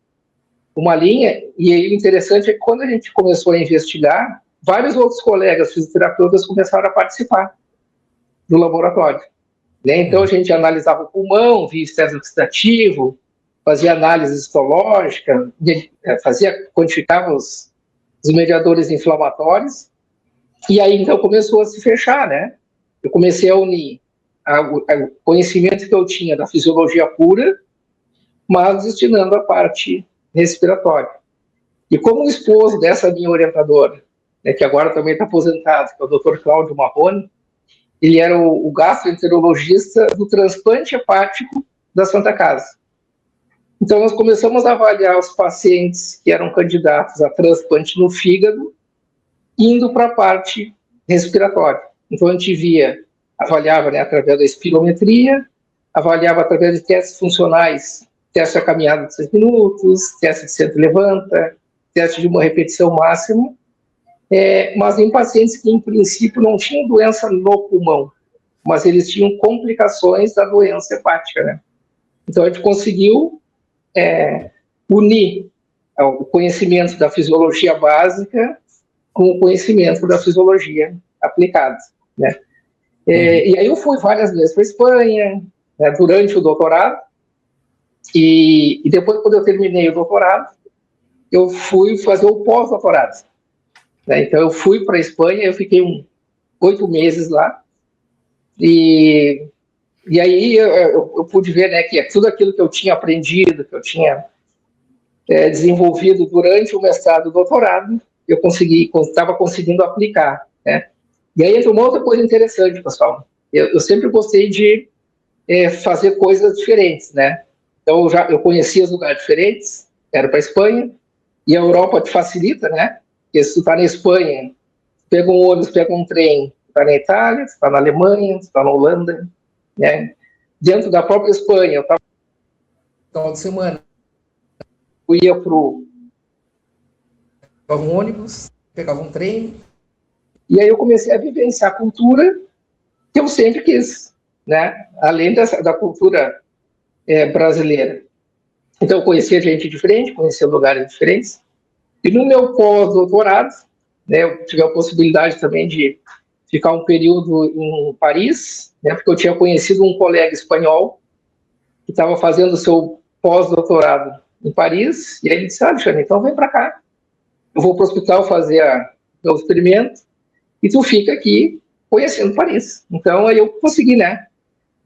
uma linha, e aí o interessante é que quando a gente começou a investigar, vários outros colegas fisioterapeutas começaram a participar do laboratório, né? Então, a gente analisava o pulmão, via estresse oxidativo, fazia análise histológica, quantificava os mediadores inflamatórios, e aí, então, começou a se fechar, né? Eu comecei a unir o conhecimento que eu tinha da fisiologia pura, mas destinando a parte respiratória. E como o esposo dessa minha orientadora, né, que agora também está aposentado, que é o Dr. Cláudio Marrone, ele era o gastroenterologista do transplante hepático da Santa Casa. Então, nós começamos a avaliar os pacientes que eram candidatos a transplante no fígado, indo para a parte respiratória. Então, a gente avaliava, né, através da espirometria, avaliava através de testes funcionais, teste a caminhada de 6 minutos, teste de senta e levanta, teste de uma repetição máxima, mas em pacientes que, em princípio, não tinham doença no pulmão, mas eles tinham complicações da doença hepática, né? Então, a gente conseguiu unir o conhecimento da fisiologia básica com o conhecimento da fisiologia aplicada, né? E aí eu fui várias vezes para a Espanha, né, durante o doutorado, e depois, quando eu terminei o doutorado, eu fui fazer o pós-doutorado, né? Então, eu fui para a Espanha, eu fiquei 8 meses lá, e aí eu pude ver, né, que tudo aquilo que eu tinha aprendido, que eu tinha desenvolvido durante o mestrado e o doutorado, eu estava conseguindo aplicar, né? E aí entra uma outra coisa interessante, pessoal. Eu sempre gostei de fazer coisas diferentes, né? Então, eu conhecia os lugares diferentes, era para a Espanha, e a Europa te facilita, né? Porque se tu está na Espanha, pega um ônibus, pega um trem, está na Itália, está na Alemanha, está na Holanda, né? Dentro da própria Espanha, eu estava no final de semana, eu ia pegava um ônibus, pegava um trem, e aí eu comecei a vivenciar a cultura que eu sempre quis, né? Além da cultura brasileira. Então, eu conhecia gente diferente, conhecia lugares diferentes, e no meu pós-doutorado, né, eu tive a possibilidade também de ficar um período em Paris, né, porque eu tinha conhecido um colega espanhol que estava fazendo o seu pós-doutorado em Paris, e aí ele disse, Alexandre, então vem para cá, eu vou para o hospital fazer o experimento, e tu fica aqui conhecendo Paris. Então, aí eu consegui, né,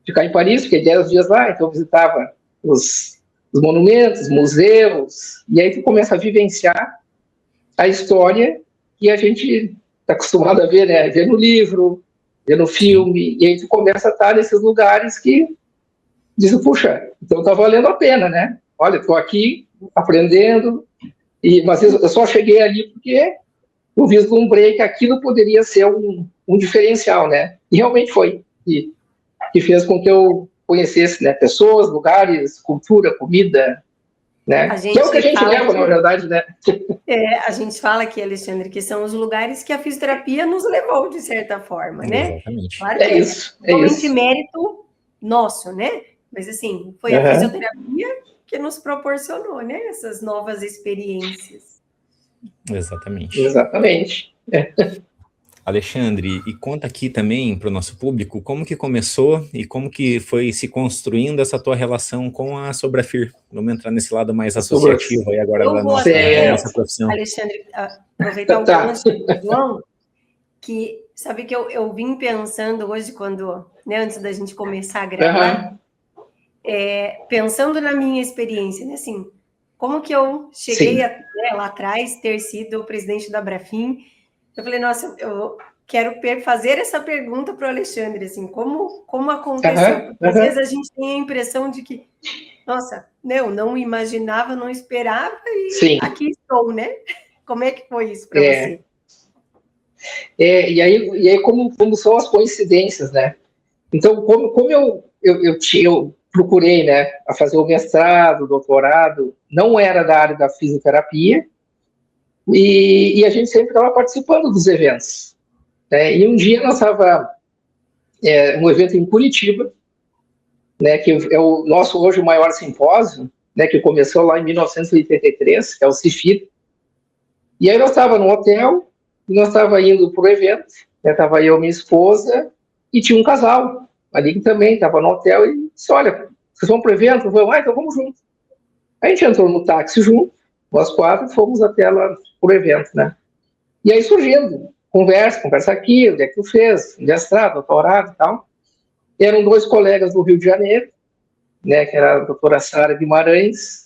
ficar em Paris, fiquei 10 dias lá, então eu visitava os monumentos, museus, e aí tu começa a vivenciar a história que a gente está acostumado a ver, né, ver no livro, ver no filme, e aí tu começa a estar nesses lugares que diz, puxa, então está valendo a pena, né? Olha, estou aqui aprendendo, mas eu só cheguei ali porque eu vislumbrei que aquilo poderia ser um diferencial, né? E realmente foi, que fez com que eu conhecesse, né, pessoas, lugares, cultura, comida, né? Que é o que a gente leva, na verdade, né? A gente fala aqui, Alexandre, que são os lugares que a fisioterapia nos levou, de certa forma, né? Exatamente. Claro que isso. Realmente mérito nosso, né? Mas, assim, foi a fisioterapia que nos proporcionou, né? Essas novas experiências. Exatamente. Alexandre, e conta aqui também para o nosso público como que começou e como que foi se construindo essa tua relação com a Sobrafir. Vamos entrar nesse lado mais associativo aí agora da nossa profissão. Alexandre, aproveitar um pouco do João, que sabe que eu vim pensando hoje, antes da gente começar a gravar, pensando na minha experiência, né, assim, como que eu cheguei lá atrás, ter sido o presidente da Abrafim. Eu falei, nossa, eu quero fazer essa pergunta para o Alexandre, assim, como aconteceu? Porque às vezes a gente tem a impressão de que, nossa, eu não imaginava, não esperava e aqui estou, né? Como é que foi isso para você? E aí como são as coincidências, né? Então, como eu procurei, né, a fazer o mestrado, o doutorado, não era da área da fisioterapia, e a gente sempre estava participando dos eventos, né? E um dia nós estava um evento em Curitiba, né, que é o nosso hoje o maior simpósio, né, que começou lá em 1983, que é o CIFID. E aí nós estávamos no hotel, e nós estávamos indo para o evento, né, estava eu e minha esposa, e tinha um casal ali que também estava no hotel, e disse, olha, vocês vão para o evento? Vamos, então vamos junto. A gente entrou no táxi junto, nós 4, fomos até lá para o evento, né? E aí surgindo, conversa aqui, onde é que tu fez, mestrado, doutorado e tal. E eram 2 colegas do Rio de Janeiro, né, que era a doutora Sara Guimarães,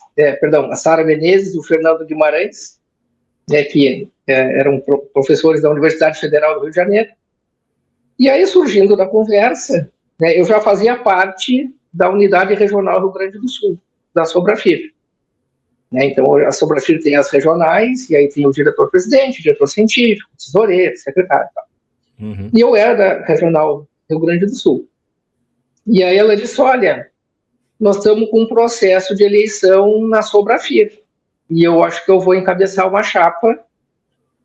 a Sara Menezes e o Fernando Guimarães, né, que eram professores da Universidade Federal do Rio de Janeiro. E aí, surgindo da conversa, né, eu já fazia parte da unidade regional Rio Grande do Sul, da Sobrafir. Né? Então, a Sobrafir tem as regionais, e aí tem o diretor-presidente, o diretor científico, o tesoureiro, secretário. Uhum. E eu era da regional Rio Grande do Sul. E aí ela disse, olha, nós estamos com um processo de eleição na Sobrafir, e eu acho que eu vou encabeçar uma chapa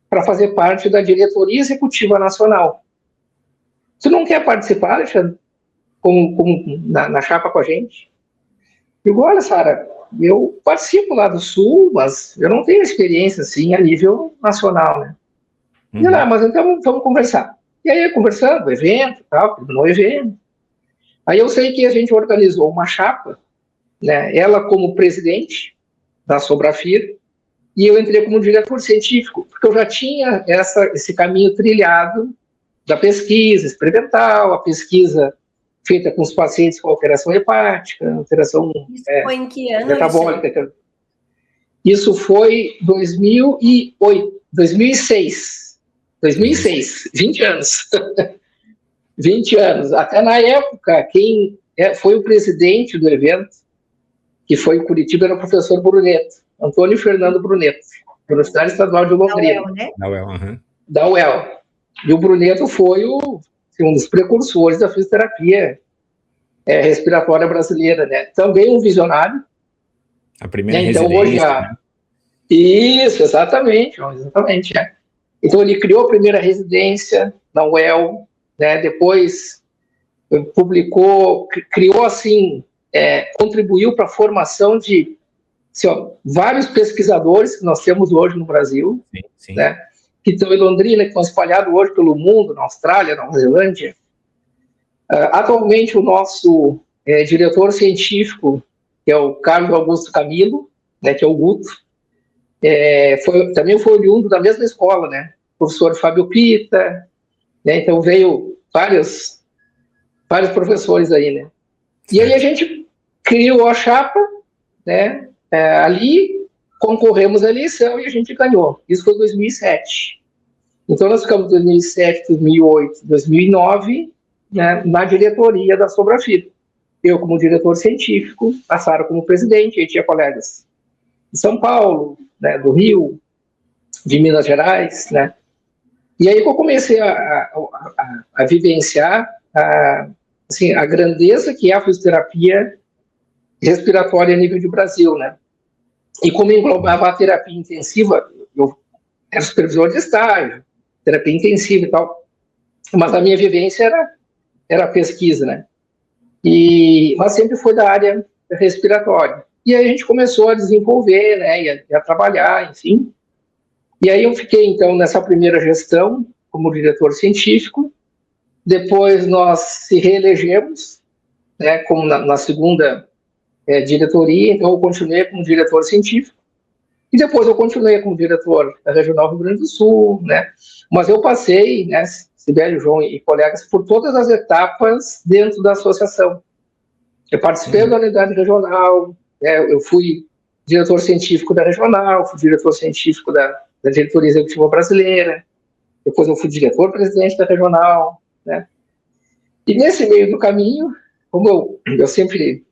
para fazer parte da diretoria executiva nacional. Você não quer participar, Alexandre, na chapa com a gente? Eu digo, olha, Sara, eu participo lá do Sul, mas eu não tenho experiência, assim, a nível nacional, né? Uhum. E lá, mas então vamos conversar. E aí, conversando, evento, tal, terminou o evento. Aí eu sei que a gente organizou uma chapa, né, ela como presidente da Sobrafir, e eu entrei como diretor científico, porque eu já tinha esse caminho trilhado da pesquisa experimental, a pesquisa feita com os pacientes com alteração hepática, alteração foi em que ano, metabólica. Isso foi 2006, 20 anos. 20 anos. Até na época, quem foi o presidente do evento, que foi em Curitiba, era o professor Bruneto, Antônio Fernando Bruneto, Universidade Estadual de Londrina. Da UEL, né? Da UEL. E o Bruneto foi um dos precursores da fisioterapia respiratória brasileira, né? Também um visionário. A primeira residência. Então, hoje, né? Isso, exatamente. Então, ele criou a primeira residência na UEL, né? Depois publicou, criou, assim, contribuiu para a formação de vários pesquisadores que nós temos hoje no Brasil, sim. Né? Que estão em Londrina, que estão espalhados hoje pelo mundo, na Austrália, na Nova Zelândia. Atualmente, o nosso diretor científico, que é o Carlos Augusto Camilo, né, que é o Guto, também foi oriundo da mesma escola, né? O professor Fábio Pita, né? Então veio vários professores aí, né? E aí a gente criou a chapa, né? Ali concorremos à eleição e a gente ganhou. Isso foi em 2007. Então, nós ficamos em 2007, 2008, 2009, né, na diretoria da Sobrafir. Eu como diretor científico, a Sara como presidente, aí tinha colegas de São Paulo, né, do Rio, de Minas Gerais, né? E aí que eu comecei a vivenciar assim, a grandeza que é a fisioterapia respiratória a nível de Brasil, né? E como englobava a terapia intensiva, eu era supervisor de estágio, terapia intensiva e tal, mas a minha vivência era a pesquisa, né? Mas sempre foi da área respiratória. E aí a gente começou a desenvolver, né, e a trabalhar, enfim. E aí eu fiquei, então, nessa primeira gestão, como diretor científico. Depois nós se reelegemos, né, como na segunda diretoria, então eu continuei como diretor científico. E depois eu continuei como diretor da Regional Rio Grande do Sul, né? Mas eu passei, né, Sibeli, João e colegas, por todas as etapas dentro da associação. Eu participei da unidade regional, eu fui diretor científico da regional, fui diretor científico da diretoria executiva brasileira, depois eu fui diretor-presidente da regional, né? E nesse meio do caminho, como eu sempre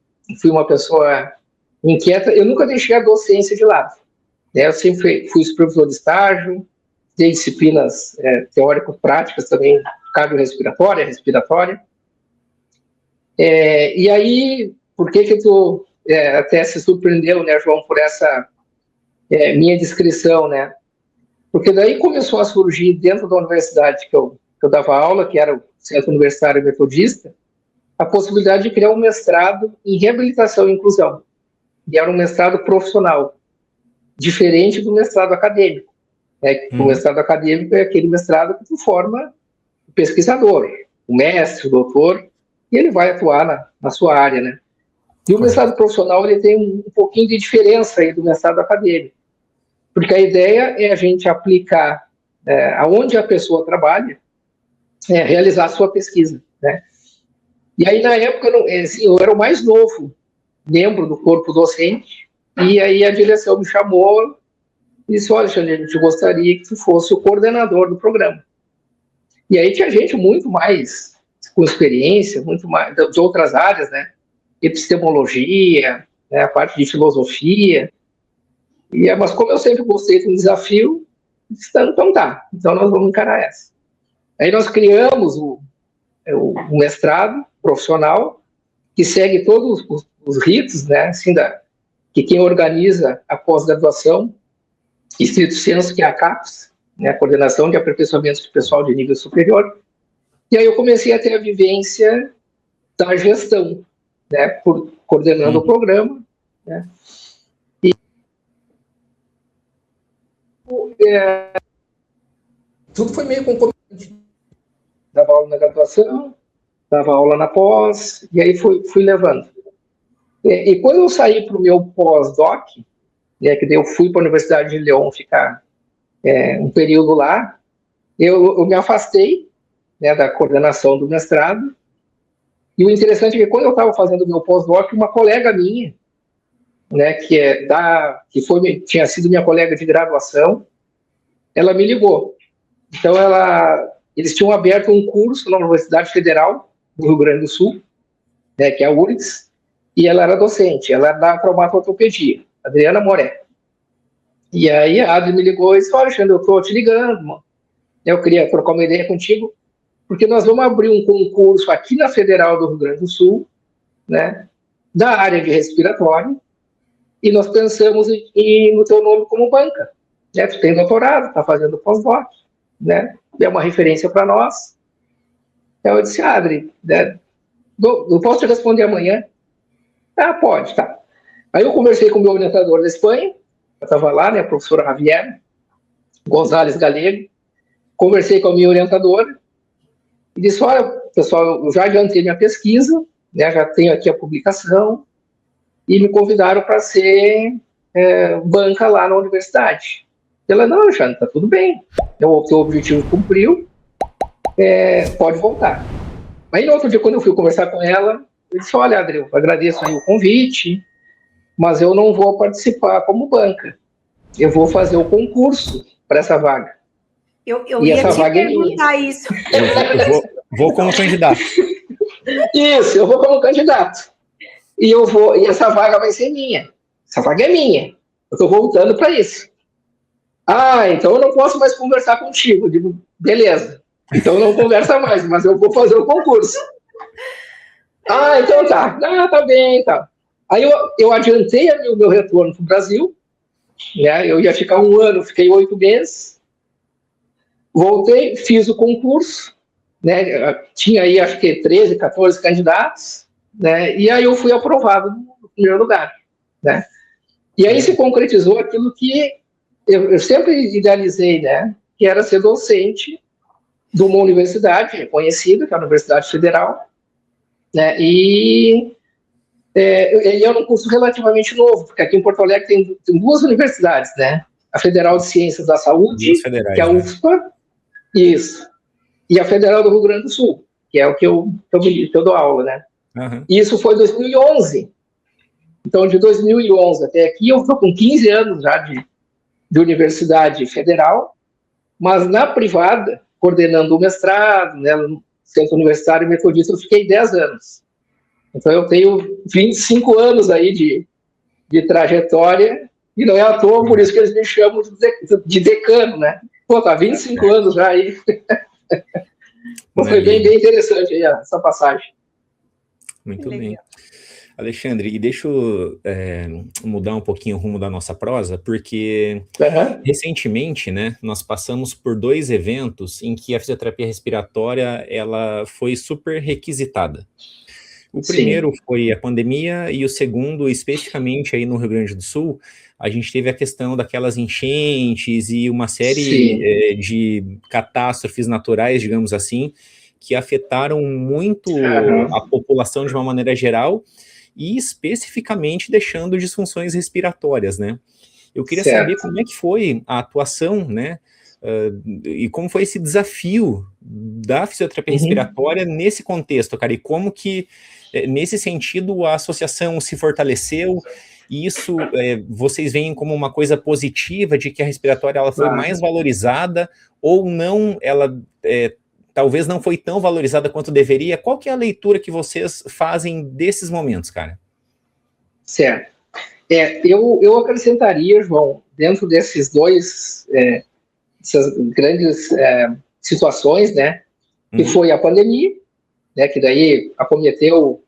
fui uma pessoa inquieta, eu nunca deixei a docência de lado. Eu sempre fui supervisor de estágio, dei disciplinas teórico-práticas também, cardiorrespiratória, respiratória. E aí, por que tu até se surpreendeu, né, João, por essa minha descrição, né? Porque daí começou a surgir dentro da universidade que eu dava aula, que era o Centro Universitário Metodista, a possibilidade de criar um mestrado em reabilitação e inclusão. E era um mestrado profissional, diferente do mestrado acadêmico. O mestrado acadêmico é aquele mestrado que tu forma o pesquisador, o mestre, o doutor, e ele vai atuar na sua área, né? E o mestrado profissional, ele tem um pouquinho de diferença aí do mestrado acadêmico, porque a ideia é a gente aplicar aonde a pessoa trabalha, realizar a sua pesquisa, né? E aí, na época, eu era o mais novo membro do corpo docente, e aí a direção me chamou e disse, olha, Alexandre, a gente gostaria que tu fosse o coordenador do programa. E aí tinha gente muito mais com experiência, muito mais de outras áreas, né? Epistemologia, né? A parte de filosofia. Mas como eu sempre gostei de um desafio, então tá, então nós vamos encarar essa. Aí nós criamos o mestrado profissional, que segue todos os ritos, né? Assim, que quem organiza a pós-graduação, estrito senso, que é a CAPES, né, a Coordenação de Aperfeiçoamento de Pessoal de Nível Superior. E aí eu comecei a ter a vivência da gestão, né, coordenando o programa, né. Tudo foi meio concomitante. Dava aula na graduação, dava aula na pós, e aí fui levando. E quando eu saí para o meu pós-doc, né, que daí eu fui para a Universidade de Lyon ficar um período lá, eu me afastei, né, da coordenação do mestrado, e o interessante é que quando eu estava fazendo o meu pós-doc, uma colega minha, né, tinha sido minha colega de graduação, ela me ligou. Então, eles tinham aberto um curso na Universidade Federal do Rio Grande do Sul, né, que é a URGS, e ela era docente, ela era da traumato-ortopedia, Adriana Moré. E aí a Adri me ligou e disse: olha, Alexandre, eu estou te ligando, mano. Eu queria trocar uma ideia contigo, porque nós vamos abrir um concurso aqui na Federal do Rio Grande do Sul, né, da área de respiratório, e nós pensamos no teu nome como banca. Né? Tu tem doutorado, está fazendo pós-doc, né? É uma referência para nós. Então eu disse: Adri, né, eu posso te responder amanhã? Ah, pode, tá. Aí eu conversei com o meu orientador da Espanha, eu estava lá, né, a professora Javier Gonzalez Galego, conversei com a minha orientadora e disse: olha, pessoal, eu já adiantei minha pesquisa, né, já tenho aqui a publicação, e me convidaram para ser banca lá na universidade. Ela: não, Alexandre, tá tudo bem, o teu objetivo cumpriu, pode voltar. Aí no outro dia, quando eu fui conversar com ela, eu disse: olha, Adri, eu agradeço aí o convite, mas eu não vou participar como banca, eu vou fazer o concurso para essa vaga. Eu ia te perguntar isso. Eu vou como candidato. Isso, eu vou como candidato. E essa vaga vai ser minha. Essa vaga é minha. Eu estou voltando para isso. Ah, então eu não posso mais conversar contigo. Eu digo: beleza. Então não conversa mais, mas eu vou fazer o concurso. Ah, então tá. Ah, tá bem, tá. Aí eu adiantei o meu retorno para o Brasil, né? Eu ia ficar 1 ano, fiquei 8 meses. Voltei, fiz o concurso, né? Tinha aí, acho que 13, 14 candidatos, né? E aí eu fui aprovado no primeiro lugar, né? E aí se concretizou aquilo que eu sempre idealizei, né? Que era ser docente de uma universidade reconhecida, que é a Universidade Federal, né? E é um curso relativamente novo, porque aqui em Porto Alegre tem 2 universidades, né? A Federal de Ciências da Saúde, federais, que é a UFPA, isso, e a Federal do Rio Grande do Sul, que é o que eu dou aula, né? Uhum. E isso foi em 2011. Então, de 2011 até aqui, eu estou com 15 anos já de universidade federal, mas na privada, coordenando o mestrado, né, no Centro Universitário Metodista, eu fiquei 10 anos. Então, eu tenho 25 anos aí de trajetória, e não é à toa, por isso que eles me chamam de decano, né? Pô, tá 25 anos já aí. Foi bem interessante aí essa passagem. Muito bem. Alexandre, e deixa eu mudar um pouquinho o rumo da nossa prosa, porque recentemente, né, nós passamos por 2 eventos em que a fisioterapia respiratória ela foi super requisitada. O primeiro foi a pandemia e o segundo, especificamente aí no Rio Grande do Sul, a gente teve a questão daquelas enchentes e uma série de catástrofes naturais, digamos assim, que afetaram muito a população de uma maneira geral e especificamente deixando disfunções respiratórias, né? Eu queria saber como é que foi a atuação, né? E como foi esse desafio da fisioterapia respiratória nesse contexto, cara, e como que, nesse sentido, a associação se fortaleceu, e isso vocês veem como uma coisa positiva, de que a respiratória ela foi mais valorizada, ou não, ela talvez não foi tão valorizada quanto deveria. Qual que é a leitura que vocês fazem desses momentos, cara? Certo. Eu acrescentaria, João, dentro desses essas grandes situações, né, que foi a pandemia, né, que daí acometeu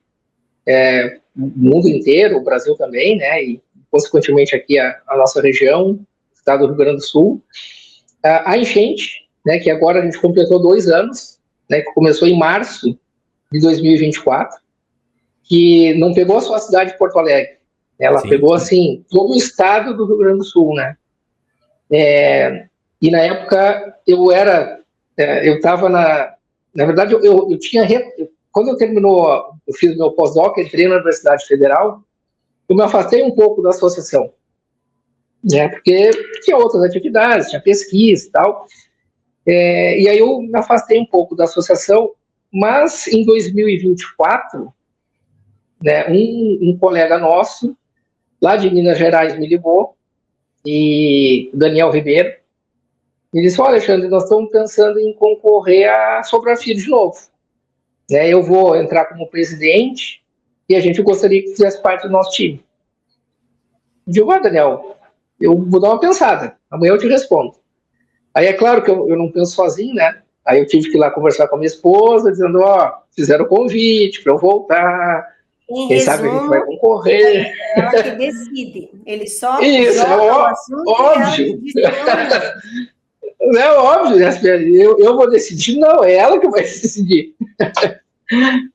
o mundo inteiro, o Brasil também, né, e consequentemente aqui a nossa região, o estado do Rio Grande do Sul, a enchente, né, que agora a gente completou 2 anos, né, que começou em março de 2024, que não pegou só a cidade de Porto Alegre, ela pegou, assim, todo o estado do Rio Grande do Sul, né, e na época eu estava na verdade, eu tinha, quando eu fiz meu pós-doc, entrei na Universidade Federal, eu me afastei um pouco da associação, né, porque tinha outras atividades, tinha pesquisa e tal, e aí eu me afastei um pouco da associação, mas em 2024, né, um colega nosso, lá de Minas Gerais, me ligou, e Daniel Ribeiro, me disse: olha, Alexandre, nós estamos pensando em concorrer a Sobrafilho de novo, né, eu vou entrar como presidente, e a gente gostaria que fizesse parte do nosso time. Eu digo: Daniel, eu vou dar uma pensada, amanhã eu te respondo. Aí é claro que eu não penso sozinho, né? Aí eu tive que ir lá conversar com a minha esposa, dizendo: fizeram o convite para eu voltar, quem sabe a gente vai concorrer. É ela que decide, ele só Isso, joga o assunto óbvio. E ela não é óbvio, né? Eu vou decidir, não, é ela que vai decidir.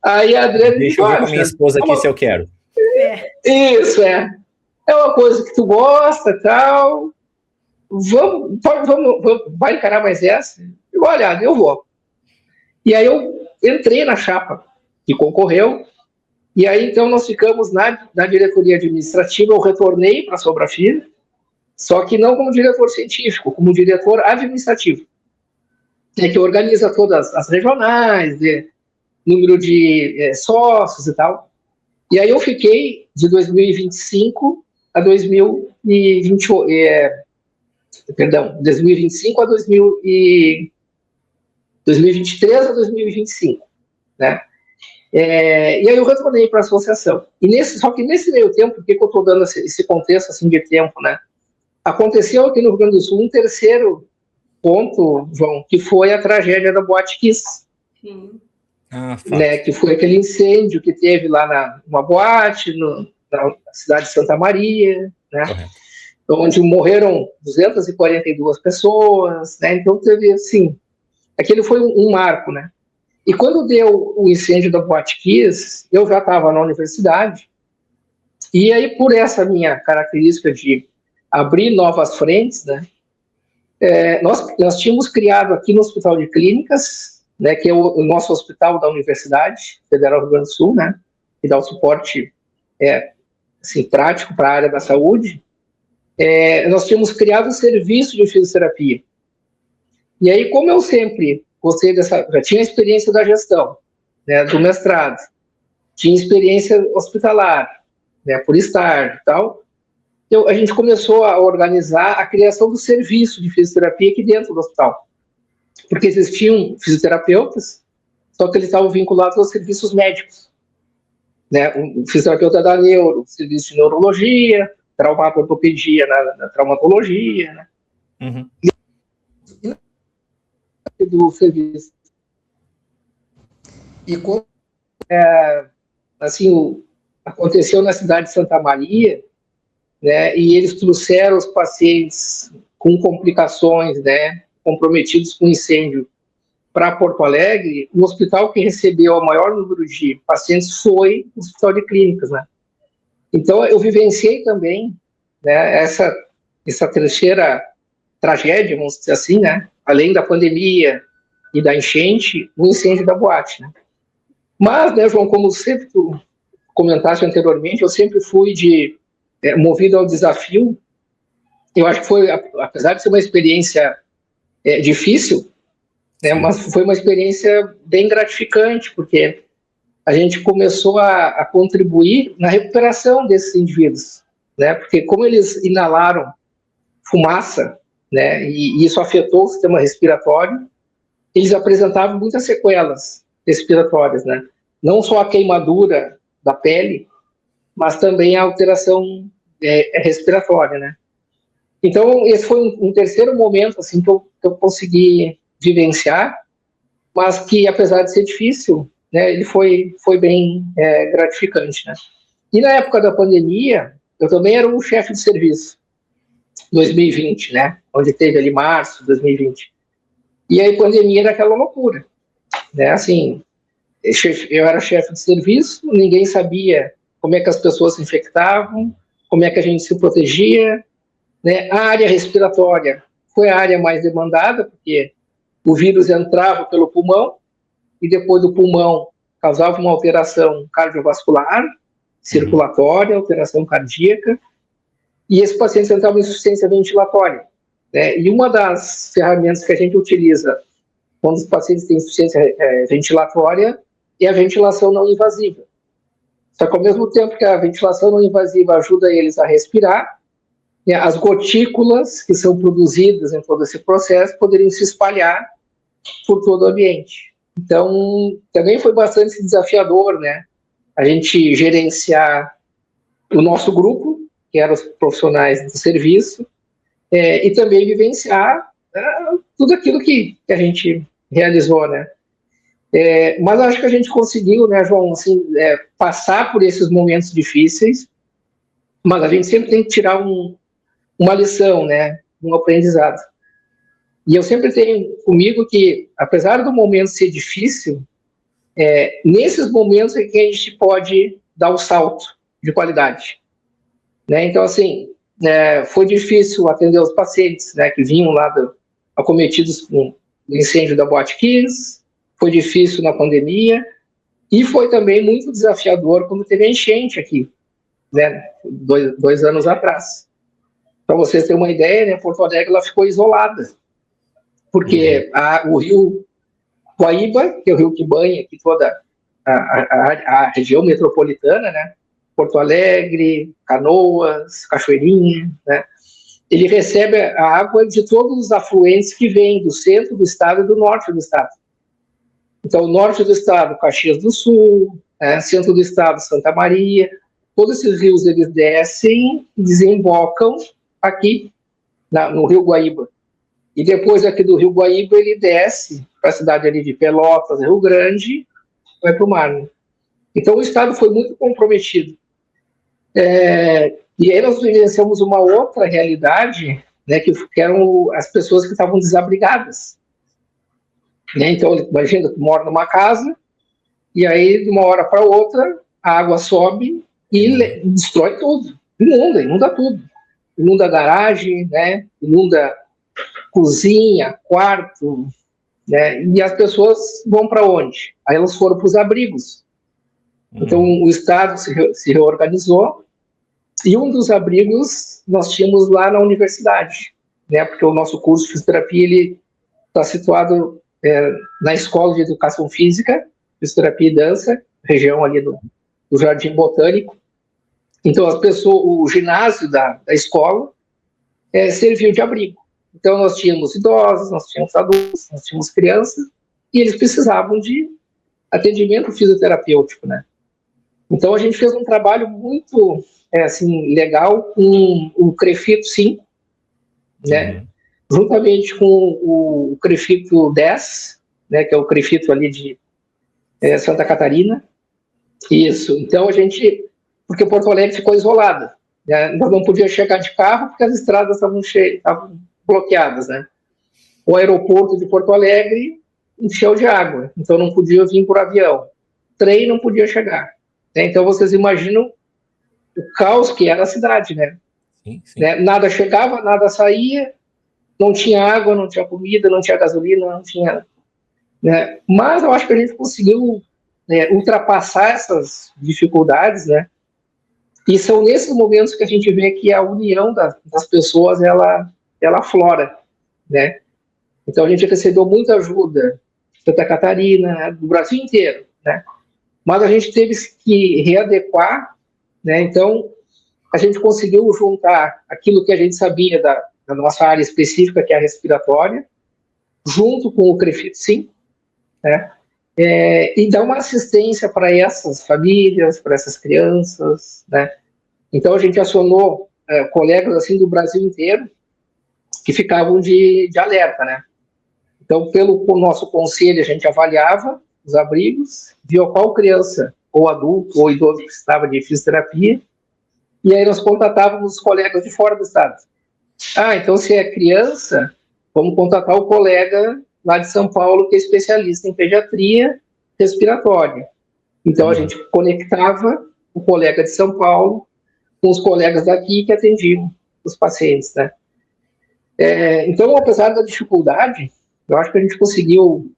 Aí a Adriana deixa eu ver com a minha esposa aqui se eu quero. Isso, é uma coisa que tu gosta, tal, vamos, vai encarar mais essa? Olha, eu vou. E aí eu entrei na chapa que concorreu, e aí então nós ficamos na diretoria administrativa, eu retornei para a Sobrafilho, só que não como diretor científico, como diretor administrativo, que organiza todas as regionais, número de sócios e tal. E aí eu fiquei de 2025 a 2028, 2025 a 2023 a 2025, né? E aí eu retornei para a associação. Só que nesse meio tempo, por que eu estou dando esse contexto assim de tempo, né? Aconteceu aqui no Rio Grande do Sul um terceiro ponto, João, que foi a tragédia da Boate Kiss. Sim. Né, que foi aquele incêndio que teve lá numa boate, na cidade de Santa Maria, né? Onde morreram 242 pessoas, né? Então teve, assim, aquele foi um marco, né? E quando deu o incêndio da Boate Kiss, eu já estava na universidade, e aí por essa minha característica de abrir novas frentes, né? Nós tínhamos criado aqui no Hospital de Clínicas, né, que é o nosso hospital da Universidade Federal do Rio Grande do Sul, né, que dá o suporte assim, prático para a área da saúde, nós tínhamos criado um serviço de fisioterapia. E aí, como eu sempre gostei já tinha experiência da gestão, né, do mestrado, tinha experiência hospitalar, né, por estágio e tal, a gente começou a organizar a criação do serviço de fisioterapia aqui dentro do hospital. Porque existiam fisioterapeutas, só que eles estavam vinculados aos serviços médicos, né? O fisioterapeuta da neuro, serviço de neurologia, traumatologia na traumatologia, né? Uhum. Do serviço. E como assim, aconteceu na cidade de Santa Maria, né? E eles trouxeram os pacientes com complicações, né? Comprometidos com incêndio para Porto Alegre, o hospital que recebeu o maior número de pacientes foi o Hospital de Clínicas, né? Então, eu vivenciei também, né, essa terceira tragédia, vamos dizer assim, né? Além da pandemia e da enchente, o incêndio da boate, né? Mas, né, João, como sempre tu comentaste anteriormente, eu sempre fui movido ao desafio. Eu acho que foi, apesar de ser uma experiência difícil, né, mas foi uma experiência bem gratificante, porque a gente começou a contribuir na recuperação desses indivíduos, né, porque como eles inalaram fumaça, né, e isso afetou o sistema respiratório, eles apresentavam muitas sequelas respiratórias, né? Não só a queimadura da pele, mas também a alteração respiratória, né? Então, esse foi um terceiro momento, assim, que eu consegui vivenciar, mas que, apesar de ser difícil, né, ele foi bem gratificante, né? E na época da pandemia, eu também era um chefe de serviço, 2020, né? Onde teve ali março de 2020. E aí, pandemia era aquela loucura, né? Assim, eu era chefe de serviço, ninguém sabia como é que as pessoas se infectavam, como é que a gente se protegia, né? A área respiratória foi a área mais demandada, porque o vírus entrava pelo pulmão e depois do pulmão causava uma alteração cardiovascular, circulatória, alteração cardíaca, e esses pacientes entravam em insuficiência ventilatória, né? E uma das ferramentas que a gente utiliza quando os pacientes têm insuficiência ventilatória é a ventilação não invasiva. Só que ao mesmo tempo que a ventilação não invasiva ajuda eles a respirar, né, as gotículas que são produzidas em todo esse processo poderiam se espalhar por todo o ambiente. Então, também foi bastante desafiador, né, a gente gerenciar o nosso grupo, que eram os profissionais do serviço, e também vivenciar tudo aquilo que a gente realizou, né. Mas acho que a gente conseguiu, né, João, assim, passar por esses momentos difíceis, mas a gente sempre tem que tirar uma lição, né, um aprendizado. E eu sempre tenho comigo que, apesar do momento ser difícil, nesses momentos é que a gente pode dar um salto de qualidade, né? Então, assim, foi difícil atender os pacientes, né, que vinham lá acometidos com o incêndio da Boate Kiss, foi difícil na pandemia, e foi também muito desafiador quando teve a enchente aqui, né, dois anos atrás. Para vocês terem uma ideia, né, Porto Alegre ela ficou isolada, porque o rio Guaíba, que é o rio que banha aqui toda a região metropolitana, né, Porto Alegre, Canoas, Cachoeirinha, né, ele recebe a água de todos os afluentes que vêm do centro do estado e do norte do estado. Então, o norte do estado, Caxias do Sul, centro do estado, Santa Maria, todos esses rios eles descem e desembocam aqui no Rio Guaíba. E depois aqui do Rio Guaíba ele desce para a cidade ali de Pelotas, Rio Grande, vai para o mar, né? Então o estado foi muito comprometido. E aí nós vivenciamos uma outra realidade, né, que eram as pessoas que estavam desabrigadas. Né? Então, imagina, tu mora numa casa, e aí, de uma hora para outra, a água sobe e destrói tudo. Inunda tudo. Inunda a garagem, né? Inunda cozinha, quarto, né? E as pessoas vão para onde? Aí elas foram para os abrigos. Então, o Estado se reorganizou, e um dos abrigos nós tínhamos lá na universidade, né? Porque o nosso curso de fisioterapia ele está situado na Escola de Educação Física, Fisioterapia e Dança, região ali do Jardim Botânico. Então, o ginásio da escola serviu de abrigo. Então, nós tínhamos idosos, nós tínhamos adultos, nós tínhamos crianças, e eles precisavam de atendimento fisioterapêutico, né? Então, a gente fez um trabalho muito, assim, legal com o CREFITO 5, né? Juntamente com o CREFITO 10, né, que é o CREFITO ali de Santa Catarina. Isso. Então, porque Porto Alegre ficou isolada, né? Nós não podíamos chegar de carro porque as estradas estavam bloqueadas, né? O aeroporto de Porto Alegre encheu de água, então não podia vir por avião. Trem não podia chegar. Né? Então, vocês imaginam o caos que era a cidade, né? Sim. Né? Nada chegava, nada saía, não tinha água, não tinha comida, não tinha gasolina, não tinha... Né? Mas eu acho que a gente conseguiu ultrapassar essas dificuldades, né? E são nesses momentos que a gente vê que a união das pessoas, ela aflora, né? Então a gente recebeu muita ajuda de Santa Catarina, né? Do Brasil inteiro, né? Mas a gente teve que readequar, né? Então a gente conseguiu juntar aquilo que a gente sabia da nossa área específica, que é a respiratória, junto com o CREFIT, sim, né? E dar uma assistência para essas famílias, para essas crianças, né? Então a gente acionou colegas assim do Brasil inteiro que ficavam de alerta, né? Então, pelo nosso conselho, a gente avaliava os abrigos, via qual criança, ou adulto, ou idoso que estava de fisioterapia, e aí nós contatávamos os colegas de fora do estado. Então se é criança, vamos contatar o colega lá de São Paulo, que é especialista em pediatria respiratória. Então a gente conectava o colega de São Paulo com os colegas daqui que atendiam os pacientes, né? Então, apesar da dificuldade, eu acho que a gente conseguiu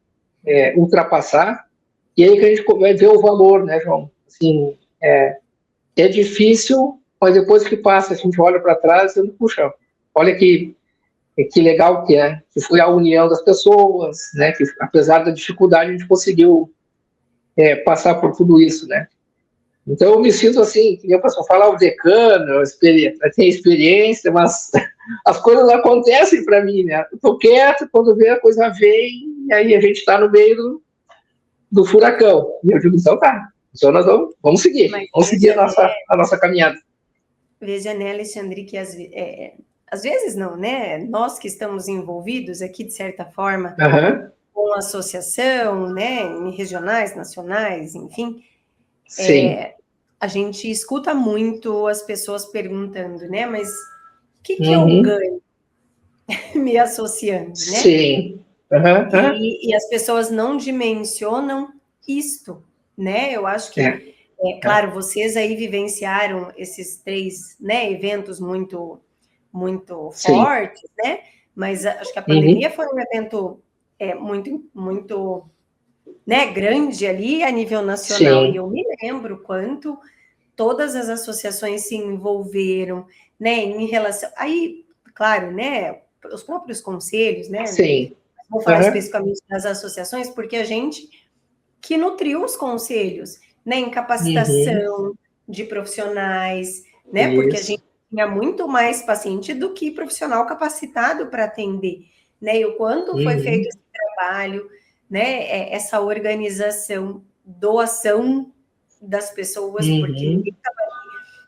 ultrapassar, e aí que a gente vai ver o valor, né, João? Assim, é difícil, mas depois que passa, a gente olha para trás e puxa, olha que legal que é, que foi a união das pessoas, né, que apesar da dificuldade a gente conseguiu passar por tudo isso, né. Então eu me sinto assim, que a pessoa fala o decano, tem experiência, mas as coisas acontecem para mim, né, eu tô quieto, quando vê a coisa vem, e aí a gente está no meio do furacão, e eu digo, então tá, então nós vamos seguir, a nossa caminhada. Veja, né, Alexandre, que às vezes não, né? Nós que estamos envolvidos aqui, de certa forma, com a associação, né, em regionais, nacionais, enfim, a gente escuta muito as pessoas perguntando, né, mas o que eu ganho me associando, né? Sim. E as pessoas não dimensionam isto, né? Eu acho que, claro, vocês aí vivenciaram esses 3, né, eventos muito fortes, né? Mas acho que a pandemia foi um evento muito, né, grande ali a nível nacional. Sim. E eu me lembro quanto todas as associações se envolveram, né, em relação... Aí, claro, né, os próprios conselhos, né? Sim. Vou falar especificamente das associações, porque a gente que nutriu os conselhos, né, em capacitação de profissionais, né, porque a gente tinha muito mais paciente do que profissional capacitado para atender, né, e o quanto foi feito esse trabalho, né, essa organização, doação das pessoas, porque ninguém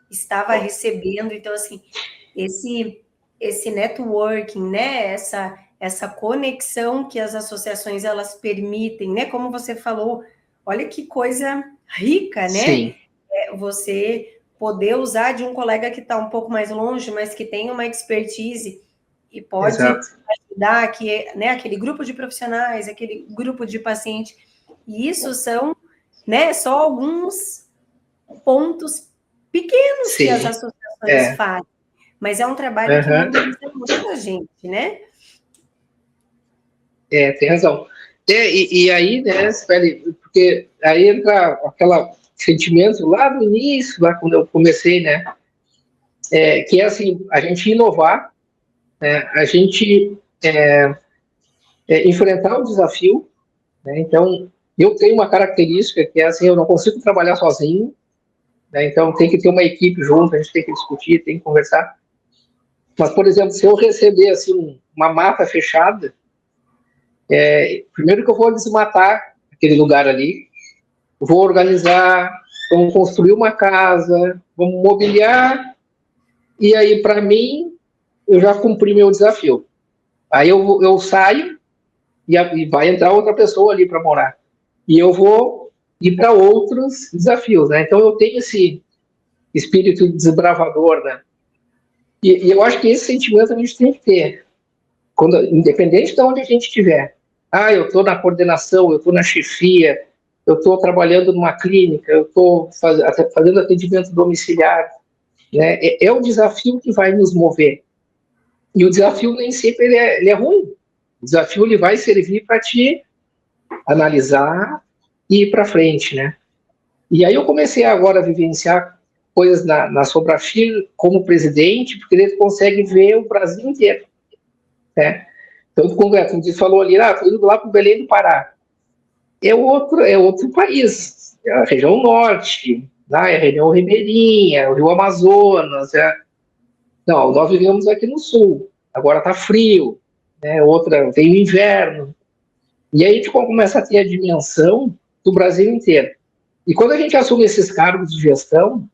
estava recebendo, então, assim, esse networking, né, essa conexão que as associações, elas permitem, né, como você falou, olha que coisa rica, né? Sim. Você poder usar de um colega que está um pouco mais longe, mas que tem uma expertise e pode ajudar aqui, né, aquele grupo de profissionais, aquele grupo de pacientes. E isso são, né, só alguns pontos pequenos que as associações fazem. Mas é um trabalho que mobiliza muita gente, né? Tem razão. E aí, né, porque aí entra aquele sentimento lá no início, lá quando eu comecei, né, que é assim, a gente inovar, né, a gente enfrentar o desafio, né, então, eu tenho uma característica que é assim, eu não consigo trabalhar sozinho, né, então tem que ter uma equipe junto, a gente tem que discutir, tem que conversar. Mas, por exemplo, se eu receber assim, uma mata fechada, primeiro que eu vou desmatar aquele lugar ali, vou organizar, vamos construir uma casa, vamos mobiliar, e aí, para mim, eu já cumpri meu desafio. Aí eu saio e vai entrar outra pessoa ali para morar. E eu vou ir para outros desafios, né? Então, eu tenho esse espírito desbravador, né? E eu acho que esse sentimento a gente tem que ter, independente de onde a gente estiver. Eu estou na coordenação, eu estou na chefia, eu estou trabalhando numa clínica, eu estou fazendo atendimento domiciliar, né? É o desafio que vai nos mover. E o desafio nem sempre ele é ruim. O desafio ele vai servir para te analisar e ir para frente, né? E aí eu comecei agora a vivenciar coisas na Sobrafil como presidente, porque ele consegue ver o Brasil inteiro, né? Então, como você falou ali, estou indo lá para o Belém do Pará. É outro país, é a região norte, né? É a região ribeirinha, o Rio Amazonas. Não, nós vivemos aqui no sul, agora está frio, né? Outra veio o inverno. E aí a gente começa a ter a dimensão do Brasil inteiro. E quando a gente assume esses cargos de gestão,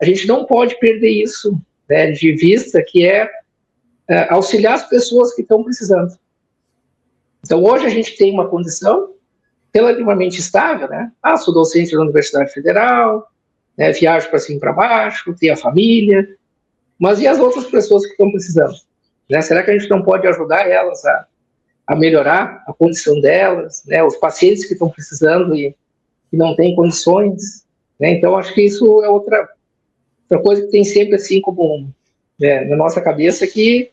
a gente não pode perder isso, né, de vista, que é auxiliar as pessoas que estão precisando. Então, hoje a gente tem uma condição relativamente estável, né? Sou docente da Universidade Federal, né, viajo para cima e para baixo, tenho a família, mas e as outras pessoas que estão precisando? Né? Será que a gente não pode ajudar elas a melhorar a condição delas, né? Os pacientes que estão precisando e não têm condições, né? Então, acho que isso é outra coisa que tem sempre assim como na nossa cabeça, que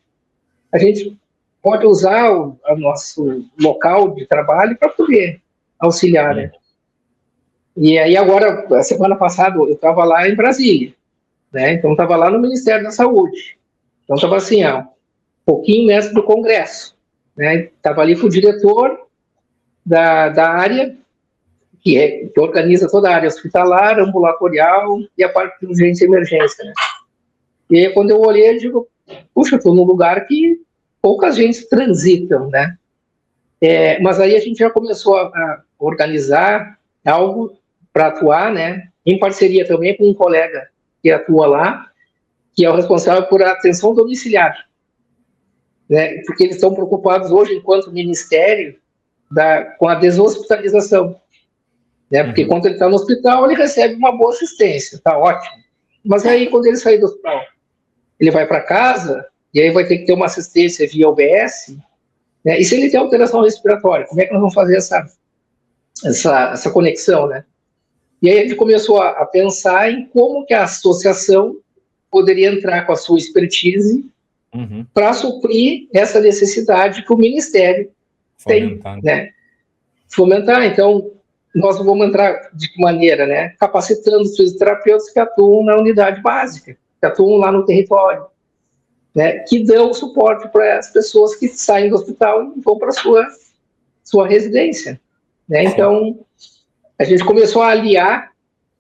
a gente pode usar o nosso local de trabalho para poder auxiliar, né? E aí agora, a semana passada, eu estava lá em Brasília, né? Então estava lá no Ministério da Saúde. Então estava assim, pouquinho mestre do Congresso, né? Estava ali com o diretor da área que organiza toda a área hospitalar, ambulatorial e a parte de urgência e emergência, né? E aí, quando eu olhei, eu digo, puxa, eu estou num lugar que poucas gente transitam, né? Mas aí a gente já começou a organizar algo para atuar, né? Em parceria também com um colega que atua lá, que é o responsável por atenção domiciliar, né? Porque eles estão preocupados hoje, enquanto ministério, com a deshospitalização, né? Porque quando ele está no hospital, ele recebe uma boa assistência, tá ótimo. Mas aí, quando ele sair do hospital, ele vai para casa, e aí vai ter que ter uma assistência via UBS, né? E se ele tem alteração respiratória, como é que nós vamos fazer essa conexão, né? E aí a gente começou a pensar em como que a associação poderia entrar com a sua expertise para suprir essa necessidade que o Ministério tem, né? Fomentar. Então, nós vamos entrar de que maneira, né? Capacitando os fisioterapeutas que atuam na unidade básica, que atuam lá no território, né? Que dão suporte para as pessoas que saem do hospital e vão para a sua residência, né? Então, a gente começou a aliar,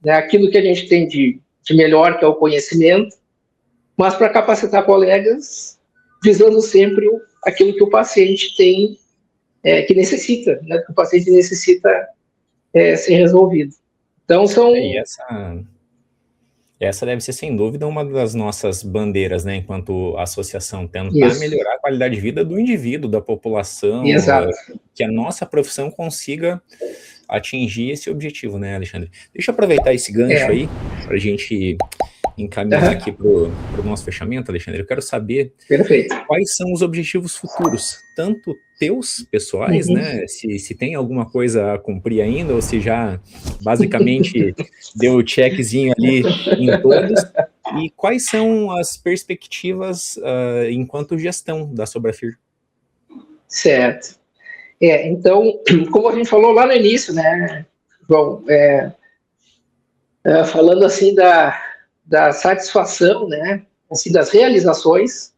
né, aquilo que a gente tem de melhor, que é o conhecimento, mas para capacitar colegas, visando sempre aquilo que o paciente tem, que necessita, né? Que o paciente necessita ser resolvido. Então, são... Essa deve ser, sem dúvida, uma das nossas bandeiras, né, enquanto associação, tentar melhorar a qualidade de vida do indivíduo, da população, que a nossa profissão consiga atingir esse objetivo, né, Alexandre? Deixa eu aproveitar esse gancho aí, para a gente encaminhar aqui para o nosso fechamento, Alexandre. Eu quero saber quais são os objetivos futuros, tanto teus, pessoais, né, se tem alguma coisa a cumprir ainda, ou se já basicamente deu o checkzinho ali em todos, e quais são as perspectivas enquanto gestão da Sobrafir? Certo. Então, como a gente falou lá no início, né, João, falando assim da satisfação, né, assim, das realizações.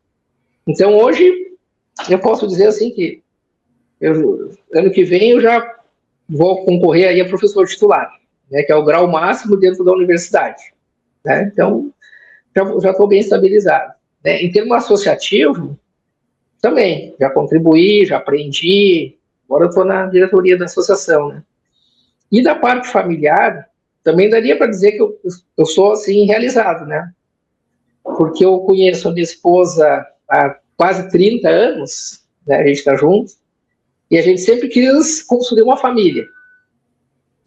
Então, hoje, eu posso dizer assim que ano que vem eu já vou concorrer aí a professor titular, né, que é o grau máximo dentro da universidade, né? Então, já estou bem estabilizado, né? Em termos associativo, também, já contribuí, já aprendi, agora eu estou na diretoria da associação, né? E da parte familiar, também daria para dizer que eu sou, assim, realizado, né? Porque eu conheço a minha esposa há quase 30 anos, né? A gente está junto, e a gente sempre quis construir uma família,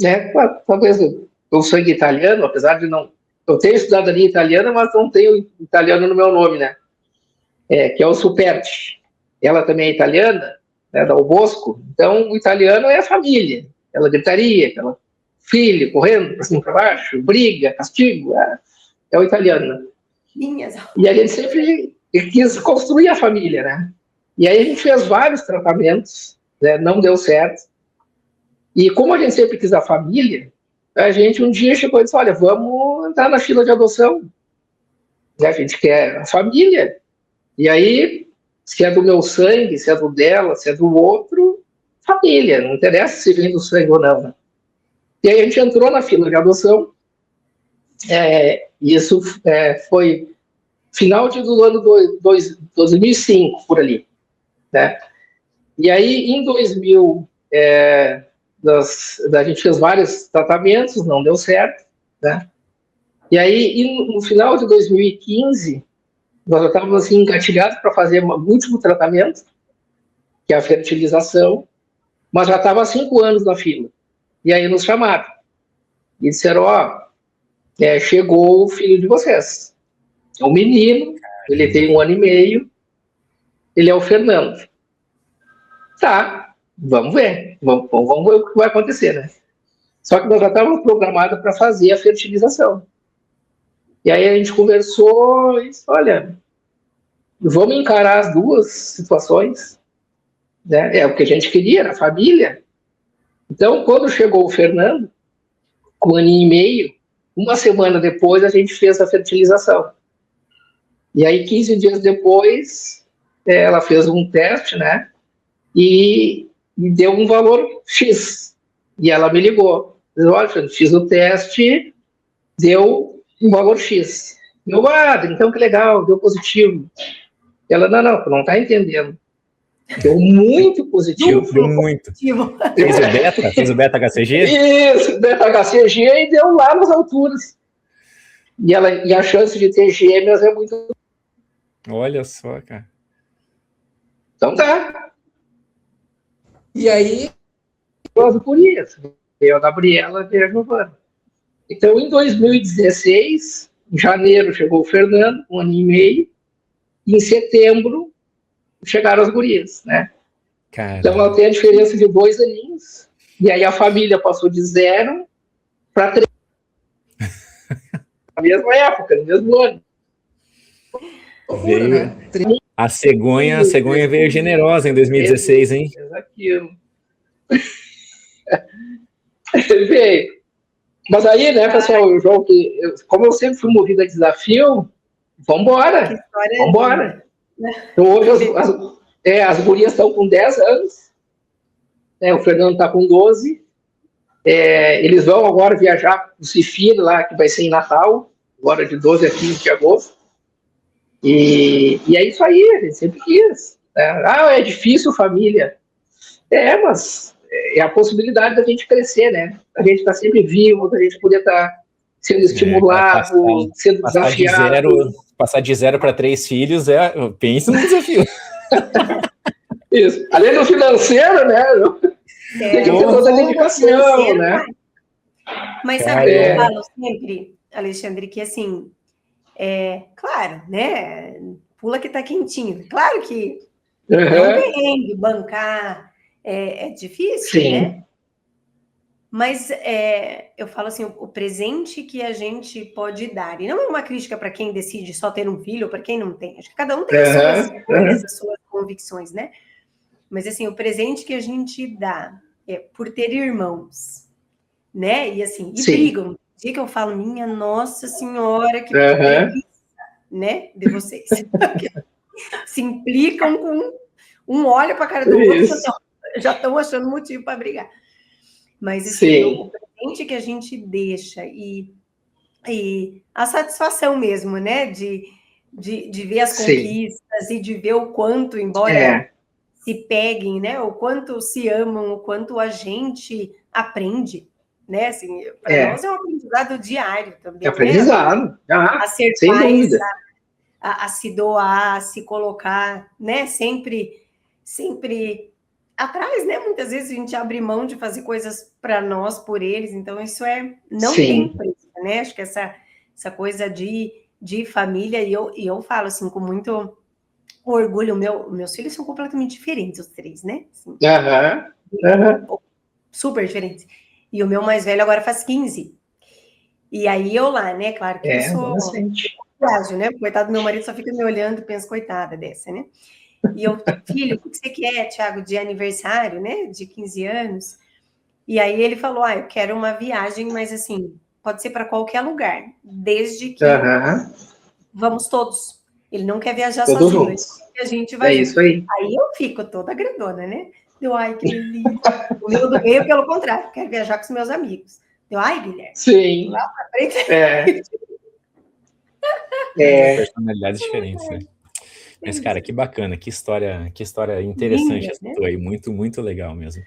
né? Talvez eu sangue italiano, apesar de não... Eu tenho estudado ali italiana, mas não tenho italiano no meu nome, né? Que é o Superti. Ela também é italiana, né, da Bosco. Então, o italiano é a família. Ela gritaria, aquela filho correndo para cima e para baixo, briga, castigo, é o italiano. E a gente sempre quis construir a família, né? E aí a gente fez vários tratamentos, né, não deu certo. E como a gente sempre quis a família, a gente um dia chegou e disse, olha, vamos entrar na fila de adoção. E a gente quer a família. E aí, se é do meu sangue, se é do dela, se é do outro, família. Não interessa se vem do sangue ou não, né? E aí a gente entrou na fila de adoção. Isso foi final do ano 2005, por ali, né? E aí, em 2000, a gente fez vários tratamentos, não deu certo, né? E aí, no final de 2015, nós já estávamos assim, engatilhados para fazer um último tratamento, que é a fertilização, mas já estava há 5 anos na fila. E aí nos chamaram. E disseram, chegou o filho de vocês. É um menino, ele tem 1 ano e meio, ele é o Fernando. Tá, vamos ver. Vamos ver o que vai acontecer, né? Só que nós já estávamos programados para fazer a fertilização. E aí a gente conversou e disse, olha, vamos encarar as duas situações, né? É o que a gente queria, era a família. Então, quando chegou o Fernando, com 1 ano e meio, 1 semana depois a gente fez a fertilização. E aí, 15 dias depois, ela fez um teste, né? E deu um valor X. E ela me ligou. Disse, olha, fiz o teste, deu um valor X. Eu, então que legal, deu positivo. Ela, não, tu não tá entendendo. Deu muito positivo. Deu muito. Fez o beta-HCG? Isso, beta-HCG e deu lá nas alturas. E a chance de ter gêmeas é muito... Olha só, cara. Então tá. E aí, por isso, veio a Gabriela e a Giovana. Então, em 2016, em janeiro, chegou o Fernando, 1 ano e meio, e em setembro chegaram as gurias, né? Caramba. Então, ela tem a diferença de 2 aninhos, e aí a família passou de 0 para 3. Na mesma época, no mesmo ano. Veio, né? A cegonha veio generosa em 2016, hein? Aquilo. Veio. Mas aí, né, pessoal, João, como eu sempre fui movido a desafio, vambora. Então, hoje as gurias estão com 10 anos, né, o Fernando está com 12, eles vão agora viajar para o Cifiro, lá, que vai ser em Natal, agora de 12 a 15 de agosto. E é isso aí, a gente sempre quis. É difícil, família. Mas é a possibilidade da gente crescer, né? A gente está sempre vivo, a gente poder estar sendo estimulado, sendo desafiado. Passar de 0 para 3 filhos, pensa no desafio. Isso. Além do financeiro, né? Tem que ter toda a dedicação, né? Mas sabe o que eu falo sempre, Alexandre, que assim, claro, né? Pula que tá quentinho. Claro que é um perrengue, bancar é difícil, sim, né? Mas eu falo assim, o presente que a gente pode dar, e não é uma crítica para quem decide só ter um filho ou para quem não tem, acho que cada um tem as suas escolhas, as suas convicções, né? Mas assim, o presente que a gente dá por ter irmãos, né? E assim, brigam. O dia que eu falo, minha Nossa Senhora, que preguiça, né? De vocês. Se implicam com um olha para a cara do outro, já estão achando motivo para brigar. Mas assim, o presente que a gente deixa e a satisfação mesmo, né? De ver as conquistas e de ver o quanto, embora se peguem, né? O quanto se amam, o quanto a gente aprende, né? Assim, para nós é um aprendizado diário também. Aprendizado, né? A ser sem dúvida. A se doar, a se colocar, né? Sempre atrás, né? Muitas vezes a gente abre mão de fazer coisas para nós, por eles, então isso não tem preço, né? Acho que essa coisa de família, e eu falo assim, com muito orgulho, meus filhos são completamente diferentes, os 3, né? Assim, super diferentes. E o meu mais velho agora faz 15. E aí eu lá, né? Claro que eu sou frágil, né? Coitado do meu marido, só fica me olhando e pensa, coitada dessa, né? E eu, filho, o que você quer, Thiago, de aniversário, né? De 15 anos. E aí ele falou, eu quero uma viagem, mas assim, pode ser para qualquer lugar, desde que vamos todos. Ele não quer viajar todos sozinho, juntos. A gente vai. Isso aí. Aí eu fico toda grandona, né? Deu, que delícia. O meu do meio, pelo contrário, quero viajar com os meus amigos. Deu, Guilherme. Sim. Lá pra frente. Personalidades diferentes, né? Mas, cara, que bacana, que história interessante Linda, essa né? tua aí, muito, muito legal mesmo.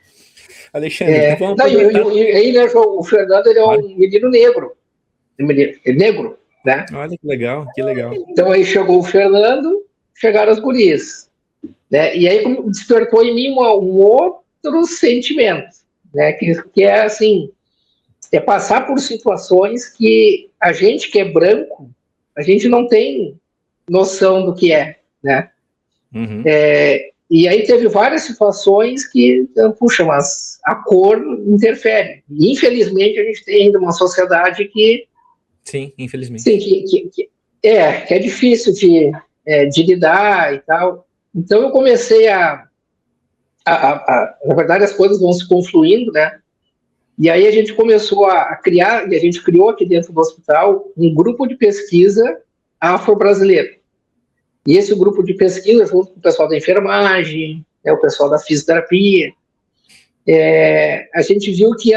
Alexandre, então vamos Não, aproveitar. e aí, né, João, o Fernando, ele é Claro. um menino negro. É negro, né? Olha que legal, que legal. Então aí chegou o Fernando, chegaram as gurias, né? E aí despertou em mim um outro sentimento, né? Que é assim, é passar por situações que a gente que é branco, a gente não tem noção do que é, né? Uhum. E aí teve várias situações que, puxa, mas a cor interfere. E infelizmente a gente tem ainda uma sociedade que, Sim, sim, infelizmente. que é difícil de lidar e tal. Então eu comecei na verdade as coisas vão se confluindo, né? E aí a gente começou a criar, e a gente criou aqui dentro do hospital, um grupo de pesquisa afro-brasileiro. E esse grupo de pesquisa, junto com o pessoal da enfermagem, né, o pessoal da fisioterapia, a gente viu que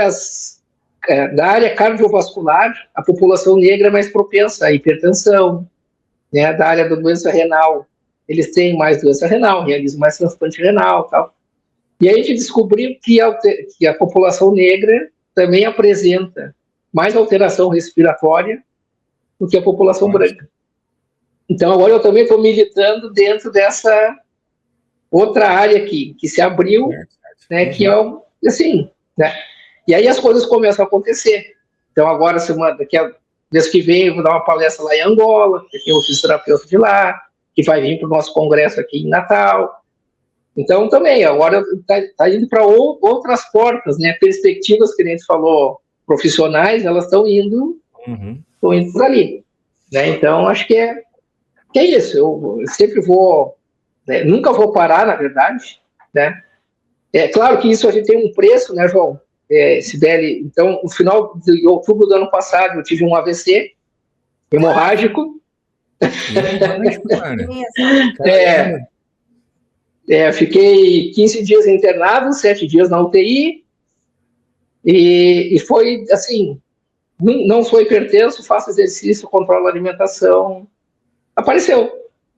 da área cardiovascular, a população negra é mais propensa à hipertensão, né, da área da doença renal, eles têm mais doença renal, realizam mais transplante renal e tal. E aí a gente descobriu que a população negra também apresenta mais alteração respiratória do que a população branca. Então agora eu também estou militando dentro dessa outra área aqui, que se abriu, né, que é assim, né? E aí as coisas começam a acontecer. Então agora, mês que vem, eu vou dar uma palestra lá em Angola, que tem o fisioterapeuta de lá, que vai vir para o nosso congresso aqui em Natal. Então também, agora está indo para outras portas, né? Perspectivas que a gente falou, profissionais, elas estão indo por ali, né? Então acho que é isso. Eu sempre vou, né, nunca vou parar, na verdade, né? É claro que isso a gente tem um preço, né, João? Sibeli, então, no final de outubro do ano passado, eu tive um AVC hemorrágico. Hemorrágico, cara. Fiquei 15 dias internado, 7 dias na UTI, e foi, assim, não sou hipertenso, faço exercício, controlo a alimentação, apareceu,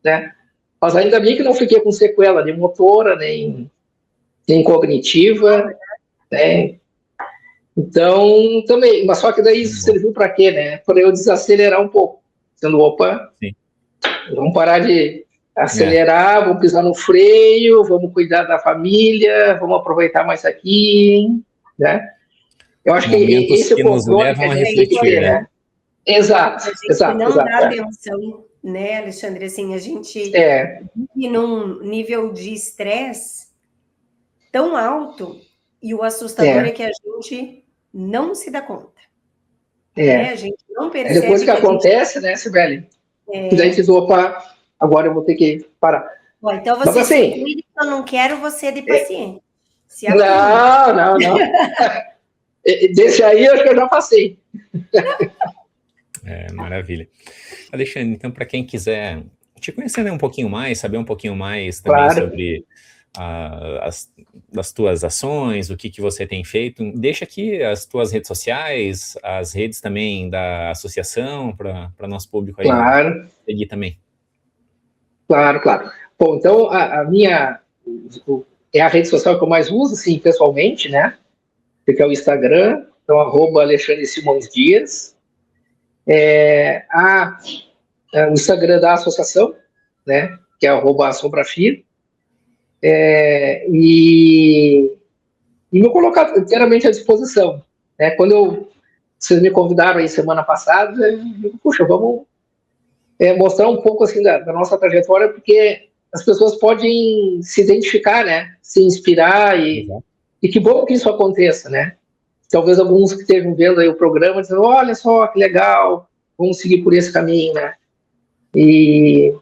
né? Mas ainda bem que não fiquei com sequela nem motora, nem cognitiva, né? Então, também, mas só que daí isso serviu para quê, né? Para eu desacelerar um pouco, dizendo, opa, sim, vamos parar de acelerar, vamos pisar no freio, vamos cuidar da família, vamos aproveitar mais aqui, né? Eu acho momentos que esse é o controle que a gente tem que ter, né? Exato, exato. Não dá atenção, né, Alexandre? Assim, a gente vive num nível de estresse tão alto e o assustador é que a gente não se dá conta. Né? A gente não percebe. Depois que acontece, né, Sibeli? E daí diz, opa, agora eu vou ter que parar. Bom, então você se cuide, eu não quero você de paciente. Não. Desse aí eu acho que eu já passei. Maravilha. Alexandre, então, para quem quiser te conhecer um pouquinho mais, saber um pouquinho mais também sobre as tuas ações, o que você tem feito, deixa aqui as tuas redes sociais, as redes também da associação, para nosso público aí seguir também. Claro. Bom, então, a minha é a rede social que eu mais uso, assim, pessoalmente, né? Que é o Instagram, então, @Alexandre Simões Dias. O Instagram da associação, né? Que é @AssombraFir. E me colocar inteiramente à disposição, né? Quando vocês me convidaram aí semana passada, eu digo, puxa, vamos mostrar um pouco assim da nossa trajetória, porque as pessoas podem se identificar, né? Se inspirar e que bom que isso aconteça, né? Talvez alguns que estejam vendo aí o programa dizendo, olha só que legal, vamos seguir por esse caminho, né? E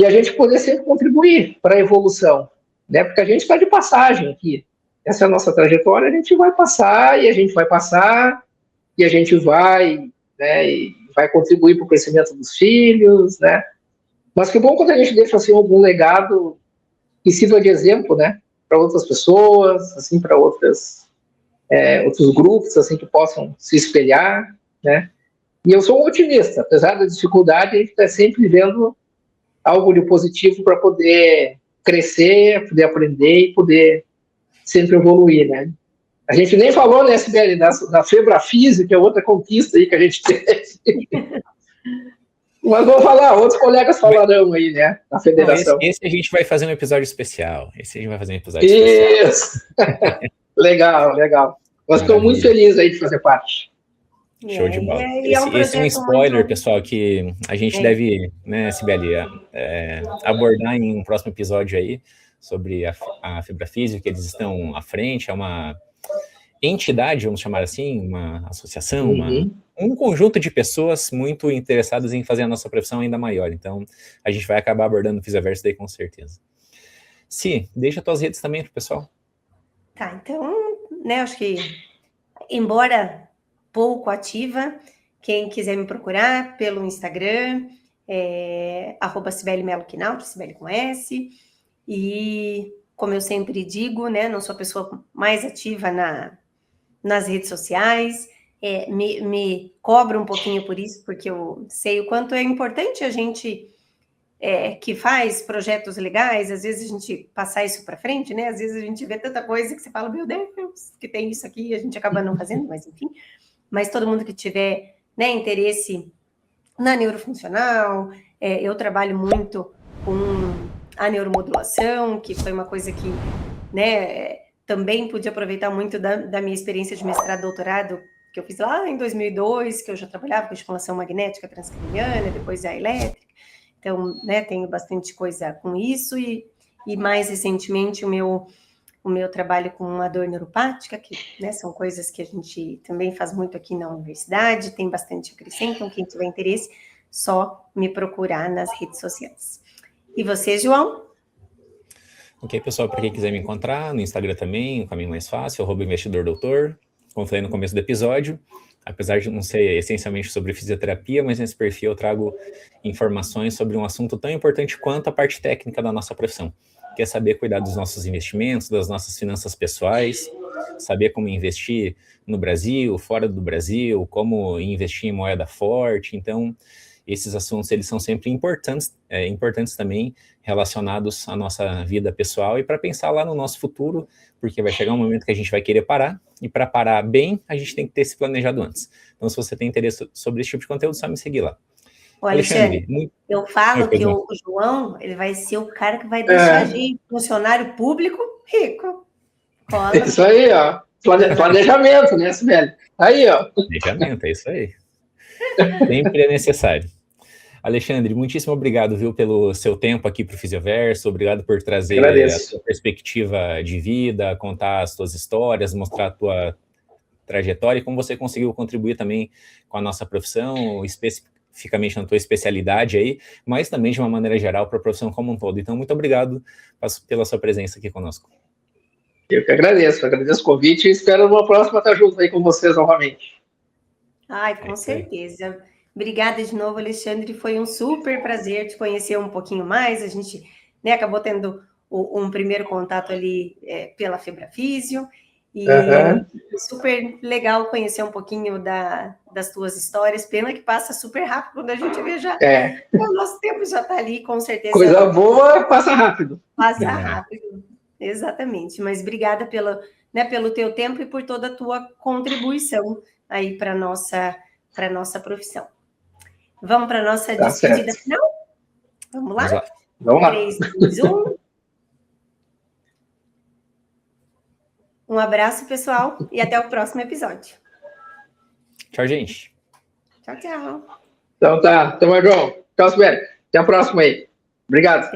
a gente poder sempre contribuir para a evolução, né? Porque a gente está de passagem aqui. Essa é a nossa trajetória, a gente vai passar, e a gente vai passar, e a gente vai, né? E vai contribuir para o crescimento dos filhos, né? Mas que bom quando a gente deixa assim algum legado que sirva de exemplo, né? Para outras pessoas, assim, para outros grupos, assim, que possam se espelhar, né? E eu sou um otimista, apesar da dificuldade, a gente está sempre vendo algo de positivo para poder crescer, poder aprender e poder sempre evoluir, né? A gente nem falou, né, Sibeli, da Febrafísio, que é outra conquista aí que a gente teve. Mas vou falar, outros colegas falarão aí, né, na federação. Não, esse a gente vai fazer um episódio especial. Isso! Legal. Mas estou muito feliz aí de fazer parte. Show de bola. Esse é um spoiler, muito... pessoal, que a gente deve, né, Sibeli, abordar em um próximo episódio aí, sobre a Febrafísio, que eles estão à frente, é uma entidade, vamos chamar assim, uma associação, um conjunto de pessoas muito interessadas em fazer a nossa profissão ainda maior. Então, a gente vai acabar abordando o Fisioverso daí com certeza. Si, deixa tuas redes também pro pessoal. Tá, então, né, acho que, embora pouco ativa, quem quiser me procurar pelo Instagram, @Sibeli Melo Quinalto, Sibeli com S, e como eu sempre digo, né, não sou a pessoa mais ativa nas redes sociais, me cobro um pouquinho por isso, porque eu sei o quanto é importante a gente que faz projetos legais, às vezes a gente passar isso para frente, né? Às vezes a gente vê tanta coisa que você fala, meu Deus, que tem isso aqui, e a gente acaba não fazendo, mas enfim. Mas todo mundo que tiver, né, interesse na neurofuncional, eu trabalho muito com a neuromodulação, que foi uma coisa que, né, também pude aproveitar muito da minha experiência de mestrado e doutorado, que eu fiz lá em 2002, que eu já trabalhava com estimulação magnética transcraniana, depois a elétrica. Então, né, tenho bastante coisa com isso e mais recentemente o meu trabalho com a dor neuropática, que, né, são coisas que a gente também faz muito aqui na universidade, tem bastante a acrescentar, então quem tiver interesse, só me procurar nas redes sociais. E você, João? Ok, pessoal, para quem quiser me encontrar, no Instagram também, o caminho mais fácil, @investidordoutor, como falei no começo do episódio, apesar de não ser essencialmente sobre fisioterapia, mas nesse perfil eu trago informações sobre um assunto tão importante quanto a parte técnica da nossa profissão, que é saber cuidar dos nossos investimentos, das nossas finanças pessoais, saber como investir no Brasil, fora do Brasil, como investir em moeda forte. Então, esses assuntos, eles são sempre importantes também, relacionados à nossa vida pessoal e para pensar lá no nosso futuro, porque vai chegar um momento que a gente vai querer parar, e para parar bem, a gente tem que ter se planejado antes. Então, se você tem interesse sobre esse tipo de conteúdo, só me seguir lá. Olha, Alexandre, eu falo que o João, ele vai ser o cara que vai deixar a gente, funcionário público, rico. Cola. Isso aí, ó. Planejamento, né, Sibeli? Aí, ó. Planejamento, é isso aí. Sempre é necessário. Alexandre, muitíssimo obrigado, viu, pelo seu tempo aqui para o Fisioverso, obrigado por trazer a sua perspectiva de vida, contar as suas histórias, mostrar a tua trajetória e como você conseguiu contribuir também com a nossa profissão, especificamente na tua especialidade aí, mas também de uma maneira geral para a profissão como um todo. Então, muito obrigado pela sua presença aqui conosco. Eu que agradeço o convite e espero numa próxima estar junto aí com vocês novamente. Ai, com certeza. Obrigada de novo, Alexandre. Foi um super prazer te conhecer um pouquinho mais. A gente, né, acabou tendo um primeiro contato ali pela Febrafísio. E super legal conhecer um pouquinho das tuas histórias. Pena que passa super rápido quando a gente vê já. O nosso tempo já está ali, com certeza. Coisa boa, passa rápido. Passa rápido, exatamente. Mas obrigada pelo teu tempo e por toda a tua contribuição aí para a nossa profissão. Vamos para a nossa despedida final? Vamos lá? Vamos lá. 3, 2, 1. Um abraço, pessoal, e até o próximo episódio. Tchau, gente. Tchau, tchau. Então tá. Tamo, João. Tchau, Sibeli. Até a próxima aí. Obrigado.